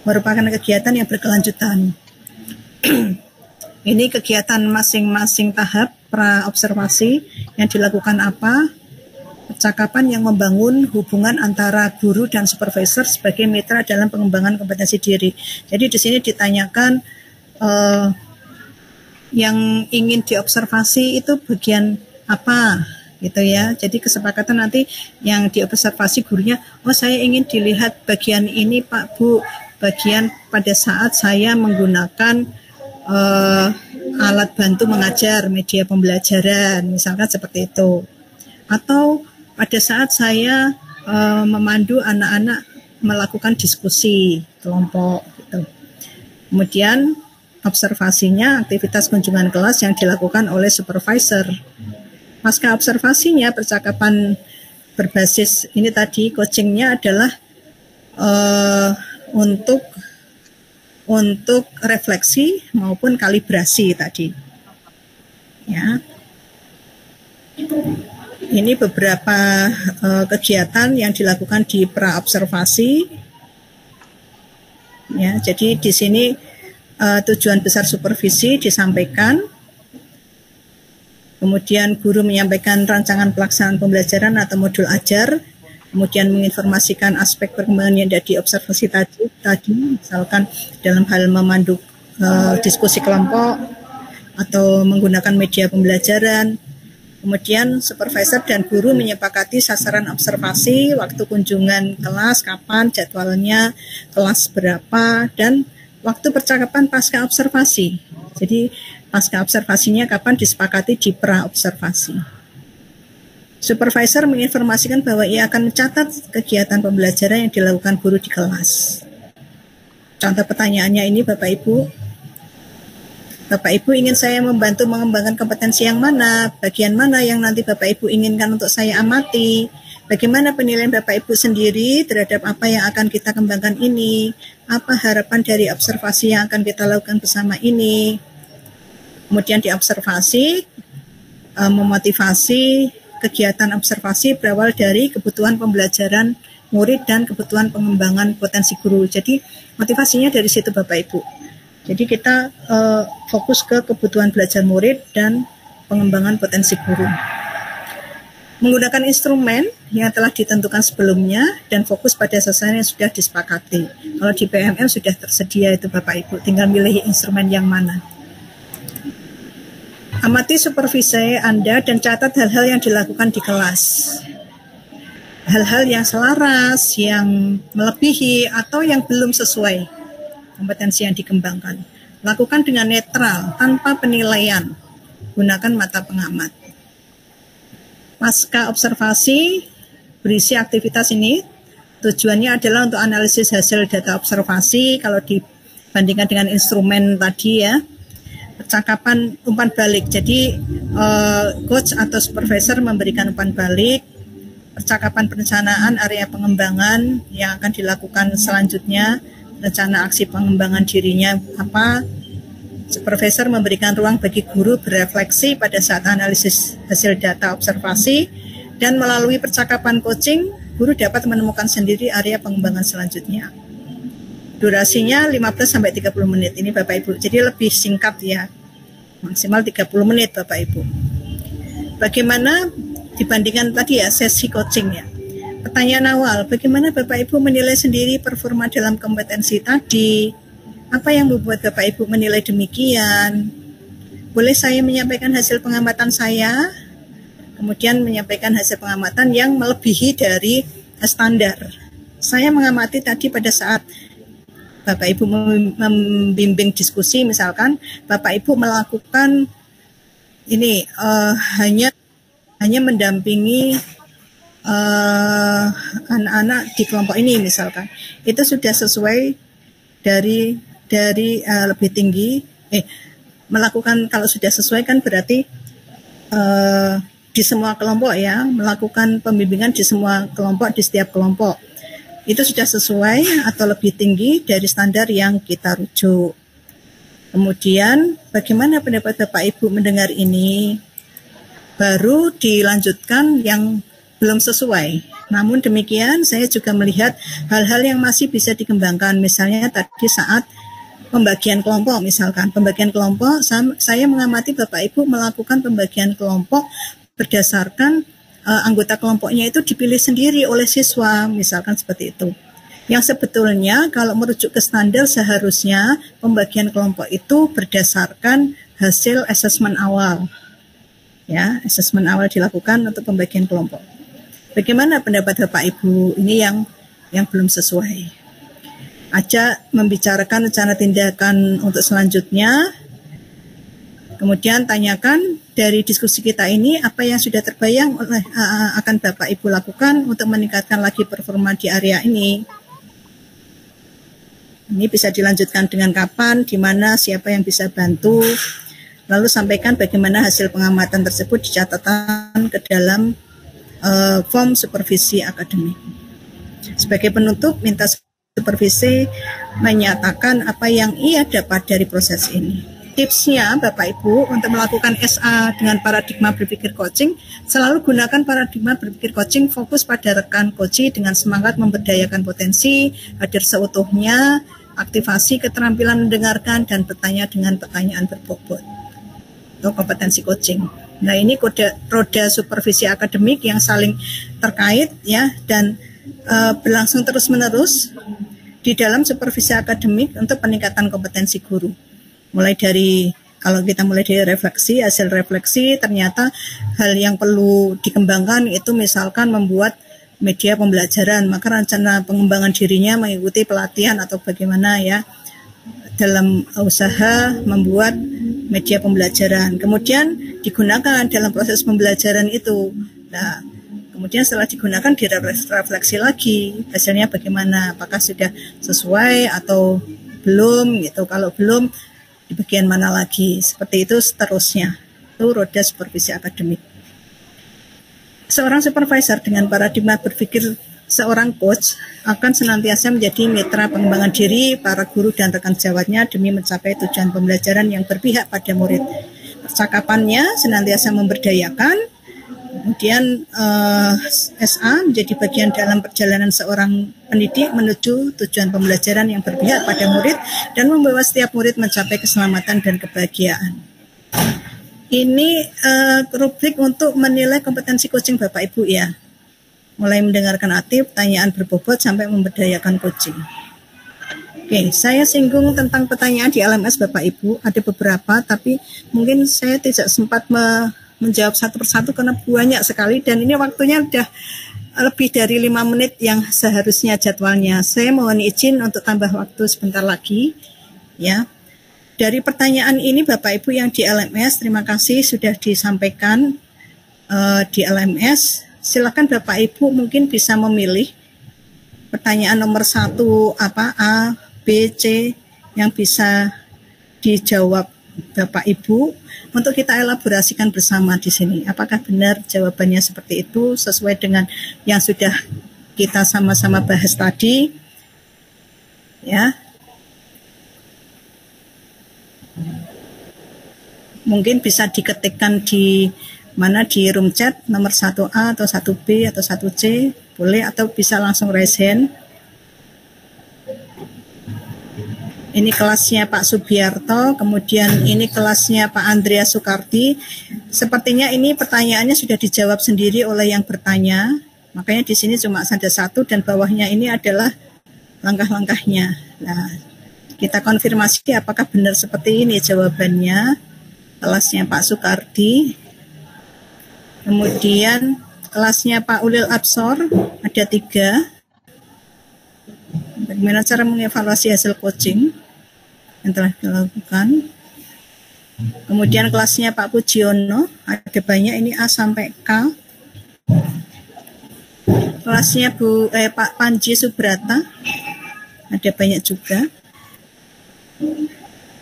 merupakan kegiatan yang berkelanjutan. Ini kegiatan masing-masing tahap pra-observasi yang dilakukan apa? Percakapan yang membangun hubungan antara guru dan supervisor sebagai mitra dalam pengembangan kompetensi diri. Jadi di sini ditanyakan yang ingin diobservasi itu bagian apa gitu ya. Jadi kesepakatan nanti yang diobservasi gurunya, oh saya ingin dilihat bagian ini Pak Bu, bagian pada saat saya menggunakan alat bantu mengajar, media pembelajaran, misalkan seperti itu. Atau pada saat saya memandu anak-anak melakukan diskusi kelompok gitu. Kemudian observasinya aktivitas kunjungan kelas yang dilakukan oleh supervisor. Pasca observasinya percakapan berbasis ini tadi coachingnya adalah untuk refleksi maupun kalibrasi tadi. Ya. Ini beberapa kegiatan yang dilakukan di pra-observasi. Ya, jadi di sini tujuan besar supervisi disampaikan. Kemudian guru menyampaikan rancangan pelaksanaan pembelajaran atau modul ajar. Kemudian menginformasikan aspek perkembangan yang ada di observasi tadi, misalkan dalam hal memandu diskusi kelompok atau menggunakan media pembelajaran. Kemudian supervisor dan guru menyepakati sasaran observasi, waktu kunjungan kelas, kapan, jadwalnya, kelas berapa, dan waktu percakapan pasca observasi. Jadi pasca observasinya kapan disepakati di pra-observasi. Supervisor menginformasikan bahwa ia akan mencatat kegiatan pembelajaran yang dilakukan guru di kelas. Contoh pertanyaannya ini Bapak Ibu. Bapak Ibu ingin saya membantu mengembangkan kompetensi yang mana, bagian mana yang nanti Bapak Ibu inginkan untuk saya amati, bagaimana penilaian Bapak Ibu sendiri terhadap apa yang akan kita kembangkan ini, apa harapan dari observasi yang akan kita lakukan bersama ini. Kemudian diobservasi, memotivasi kegiatan observasi berawal dari kebutuhan pembelajaran murid dan kebutuhan pengembangan potensi guru. Jadi motivasinya dari situ Bapak Ibu. Jadi kita fokus ke kebutuhan belajar murid dan pengembangan potensi guru. Menggunakan instrumen yang telah ditentukan sebelumnya dan fokus pada sasaran yang sudah disepakati. Kalau di PML sudah tersedia itu Bapak Ibu, tinggal milih instrumen yang mana. Amati supervisi Anda dan catat hal-hal yang dilakukan di kelas. Hal-hal yang selaras, yang melebihi, atau yang belum sesuai kompetensi yang dikembangkan. Lakukan dengan netral, tanpa penilaian. Gunakan mata pengamat. Pasca observasi, berisi aktivitas ini. Tujuannya adalah untuk analisis hasil data observasi. Kalau dibandingkan dengan instrumen tadi ya. Percakapan umpan balik. Jadi coach atau supervisor memberikan umpan balik. Percakapan perencanaan area pengembangan yang akan dilakukan selanjutnya. Rencana aksi pengembangan dirinya apa. Supervisor memberikan ruang bagi guru berefleksi pada saat analisis hasil data observasi, dan melalui percakapan coaching guru dapat menemukan sendiri area pengembangan selanjutnya. Durasinya 15-30 menit ini Bapak Ibu, jadi lebih singkat ya, maksimal 30 menit Bapak Ibu. Bagaimana dibandingkan tadi ya sesi coaching ya. Pertanyaan awal, bagaimana Bapak Ibu menilai sendiri performa dalam kompetensi tadi? Apa yang membuat Bapak Ibu menilai demikian? Boleh saya menyampaikan hasil pengamatan saya? Kemudian menyampaikan hasil pengamatan yang melebihi dari standar. Saya mengamati tadi pada saat Bapak Ibu membimbing diskusi, misalkan Bapak Ibu melakukan ini hanya mendampingi anak-anak di kelompok ini misalkan, itu sudah sesuai dari lebih tinggi melakukan, kalau sudah sesuai kan berarti di semua kelompok ya, melakukan pembimbingan di semua kelompok, di setiap kelompok itu sudah sesuai atau lebih tinggi dari standar yang kita rujuk. Kemudian bagaimana pendapat Bapak Ibu mendengar ini? Baru dilanjutkan yang belum sesuai. Namun demikian saya juga melihat hal-hal yang masih bisa dikembangkan. Misalnya tadi saat pembagian kelompok, misalkan pembagian kelompok, saya mengamati Bapak Ibu melakukan pembagian kelompok berdasarkan anggota kelompoknya itu dipilih sendiri oleh siswa, misalkan seperti itu. Yang sebetulnya kalau merujuk ke standar seharusnya pembagian kelompok itu berdasarkan hasil asesmen awal. Ya, asesmen awal dilakukan untuk pembagian kelompok. Bagaimana pendapat Bapak Ibu? Ini yang belum sesuai. Ajak membicarakan rencana tindakan untuk selanjutnya. Kemudian tanyakan dari diskusi kita ini apa yang sudah terbayang oleh akan Bapak Ibu lakukan untuk meningkatkan lagi performa di area ini. Ini bisa dilanjutkan dengan kapan, di mana, siapa yang bisa bantu. Lalu sampaikan bagaimana hasil pengamatan tersebut dicatatkan ke dalam form supervisi akademik. Sebagai penutup, minta supervisi menyatakan apa yang ia dapat dari proses ini. Tipsnya, Bapak Ibu, untuk melakukan SA dengan paradigma berpikir coaching, selalu gunakan paradigma berpikir coaching fokus pada rekan coaching dengan semangat memberdayakan potensi, hadir seutuhnya, aktivasi keterampilan mendengarkan, dan bertanya dengan pertanyaan berbobot. Itu kompetensi coaching. Nah, ini roda supervisi akademik yang saling terkait ya, dan berlangsung terus-menerus di dalam supervisi akademik untuk peningkatan kompetensi guru. Mulai dari, kalau kita mulai dari refleksi, hasil refleksi, ternyata hal yang perlu dikembangkan itu misalkan membuat media pembelajaran, maka rencana pengembangan dirinya mengikuti pelatihan atau bagaimana ya dalam usaha membuat media pembelajaran. Kemudian digunakan dalam proses pembelajaran itu. Nah, kemudian setelah digunakan direfleksi lagi, hasilnya bagaimana, apakah sudah sesuai atau belum gitu. Kalau belum, di bagian mana lagi, seperti itu seterusnya. Itu roda supervisi akademik. Seorang supervisor dengan paradigma berpikir seorang coach akan senantiasa menjadi mitra pengembangan diri para guru dan rekan sejawatnya demi mencapai tujuan pembelajaran yang berpihak pada murid. Percakapannya senantiasa memberdayakan, kemudian SA menjadi bagian dalam perjalanan seorang pendidik menuju tujuan pembelajaran yang berpihak pada murid dan membawa setiap murid mencapai keselamatan dan kebahagiaan. Ini rubrik untuk menilai kompetensi coaching Bapak Ibu ya. Mulai mendengarkan aktif, pertanyaan berbobot, sampai memberdayakan coaching. Oke, saya singgung tentang pertanyaan di LMS Bapak Ibu. Ada beberapa, tapi mungkin saya tidak sempat menjawab satu persatu karena banyak sekali. Dan ini waktunya sudah lebih dari 5 menit yang seharusnya jadwalnya. Saya mohon izin untuk tambah waktu sebentar lagi. Ya. Dari pertanyaan ini Bapak Ibu yang di LMS, terima kasih sudah disampaikan di LMS. Silakan Bapak Ibu mungkin bisa memilih pertanyaan nomor 1 apa A, B, C yang bisa dijawab Bapak Ibu untuk kita elaborasikan bersama di sini. Apakah benar jawabannya seperti itu sesuai dengan yang sudah kita sama-sama bahas tadi? Ya. Mungkin bisa diketikkan di mana di room chat nomor 1A atau 1B atau 1C boleh, atau bisa langsung raise hand. Ini kelasnya Pak Subiarto, kemudian ini kelasnya Pak Andrea Sukarti. Sepertinya ini pertanyaannya sudah dijawab sendiri oleh yang bertanya, makanya di sini cuma ada 1 dan bawahnya ini adalah langkah-langkahnya. Nah, kita konfirmasi apakah benar seperti ini jawabannya. Kelasnya Pak Sukarti. Kemudian kelasnya Pak Ulil Absor ada 3. Bagaimana cara mengevaluasi hasil coaching yang telah dilakukan. Kemudian kelasnya Pak Pujiono ada banyak, ini A sampai K. Kelasnya Pak Panji Subrata ada banyak juga.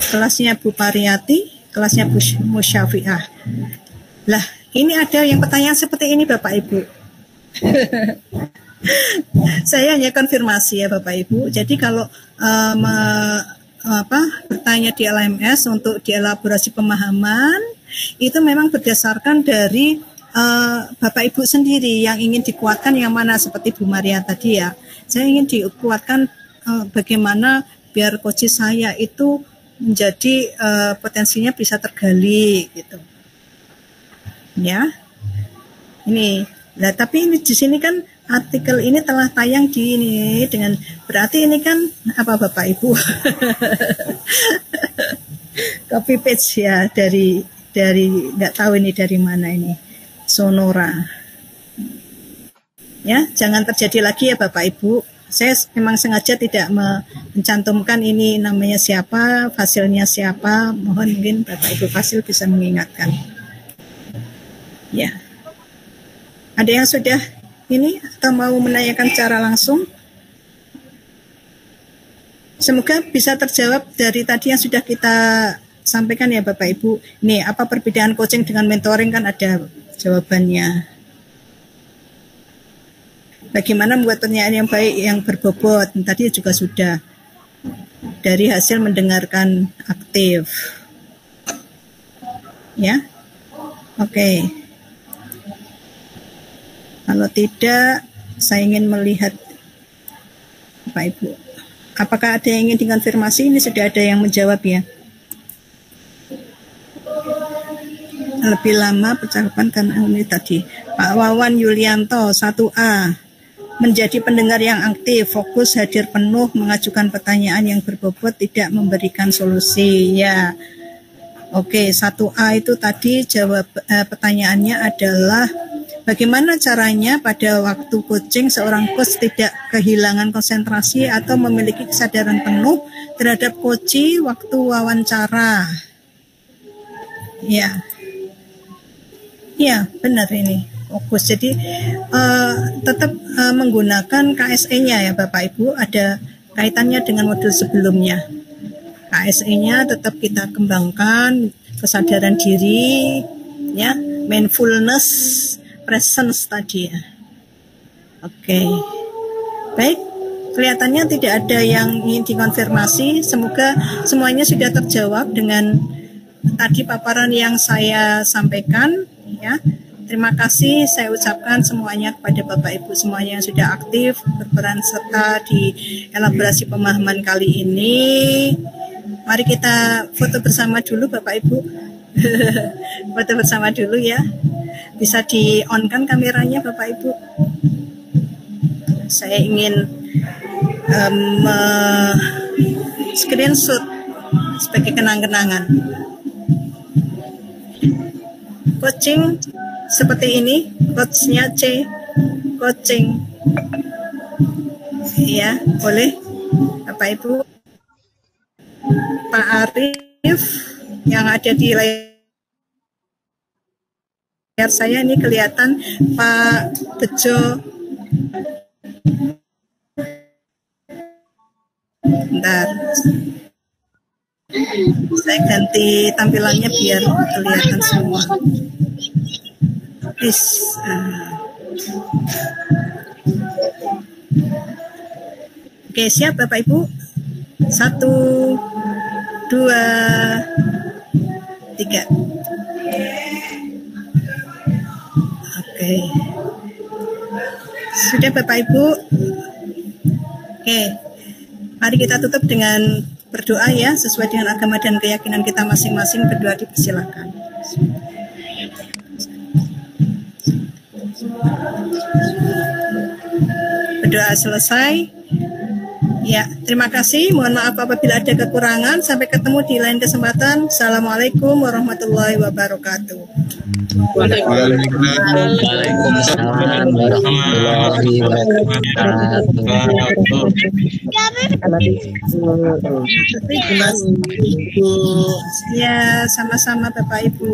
Kelasnya Bu Pariyati, kelasnya Bu Musyafiah. Lah, ini ada yang pertanyaan seperti ini Bapak Ibu. Saya hanya konfirmasi ya Bapak Ibu. Jadi kalau bertanya di LMS untuk dielaborasi pemahaman, itu memang berdasarkan dari Bapak Ibu sendiri yang ingin dikuatkan yang mana, seperti Bu Maria tadi ya. Saya ingin dikuatkan bagaimana biar coach saya itu menjadi potensinya bisa tergali gitu. Ya, ini. Nah, tapi ini di sini kan artikel ini telah tayang di ini dengan berarti ini kan apa Bapak Ibu? Copy paste ya dari nggak tahu ini dari mana ini. Sonora. Ya, jangan terjadi lagi ya Bapak Ibu. Saya memang sengaja tidak mencantumkan ini namanya siapa, fasilnya siapa. Mohon mungkin Bapak Ibu fasil bisa mengingatkan. Ya, ada yang sudah ini atau mau menanyakan secara langsung? Semoga bisa terjawab dari tadi yang sudah kita sampaikan ya Bapak Ibu. Nih, apa perbedaan coaching dengan mentoring, kan ada jawabannya. Bagaimana membuat pertanyaan yang baik, yang berbobot, tadi juga sudah. Dari hasil mendengarkan aktif. Ya. Oke. Kalau tidak, saya ingin melihat Bapak Ibu. Apakah ada yang ingin dikonfirmasi? Ini sudah ada yang menjawab ya. Lebih lama percakapan karena ini tadi. Pak Wawan Yulianto 1A. Menjadi pendengar yang aktif, fokus, hadir penuh, mengajukan pertanyaan yang berbobot, tidak memberikan solusi. Ya. Oke, 1A itu tadi jawab pertanyaannya adalah bagaimana caranya pada waktu coaching seorang coach tidak kehilangan konsentrasi atau memiliki kesadaran penuh terhadap coachee waktu wawancara. Ya. Ya, benar ini. Fokus. Jadi tetap menggunakan KSE-nya ya Bapak Ibu, ada kaitannya dengan modul sebelumnya. KSE-nya tetap kita kembangkan, kesadaran diri, ya, mindfulness, presence tadi ya. Oke. Baik, kelihatannya tidak ada yang ingin dikonfirmasi. Semoga semuanya sudah terjawab dengan tadi paparan yang saya sampaikan ya. Terima kasih saya ucapkan semuanya kepada Bapak Ibu semuanya yang sudah aktif berperan serta di elaborasi pemahaman kali ini. Mari kita foto bersama dulu Bapak Ibu. Foto bersama dulu ya. Bisa di-on-kan kameranya Bapak Ibu. Saya ingin screenshot sebagai kenang-kenangan. Coaching seperti ini, coachnya C, coaching. Ya, boleh Bapak Ibu. Pak Arif yang ada di layar saya ini kelihatan, Pak Bejo. Bentar. Saya ganti tampilannya biar kelihatan semua. Oke, siap Bapak Ibu. 1, 2, 3. Oke. Sudah Bapak Ibu. Oke. Mari kita tutup dengan berdoa ya, sesuai dengan agama dan keyakinan kita masing-masing. Berdoa dipersilakan. Berdoa selesai. Ya, terima kasih. Mohon maaf apabila ada kekurangan. Sampai ketemu di lain kesempatan. Assalamualaikum warahmatullahi wabarakatuh. Waalaikumsalam warahmatullahi wabarakatuh. Ya, sama-sama Bapak Ibu.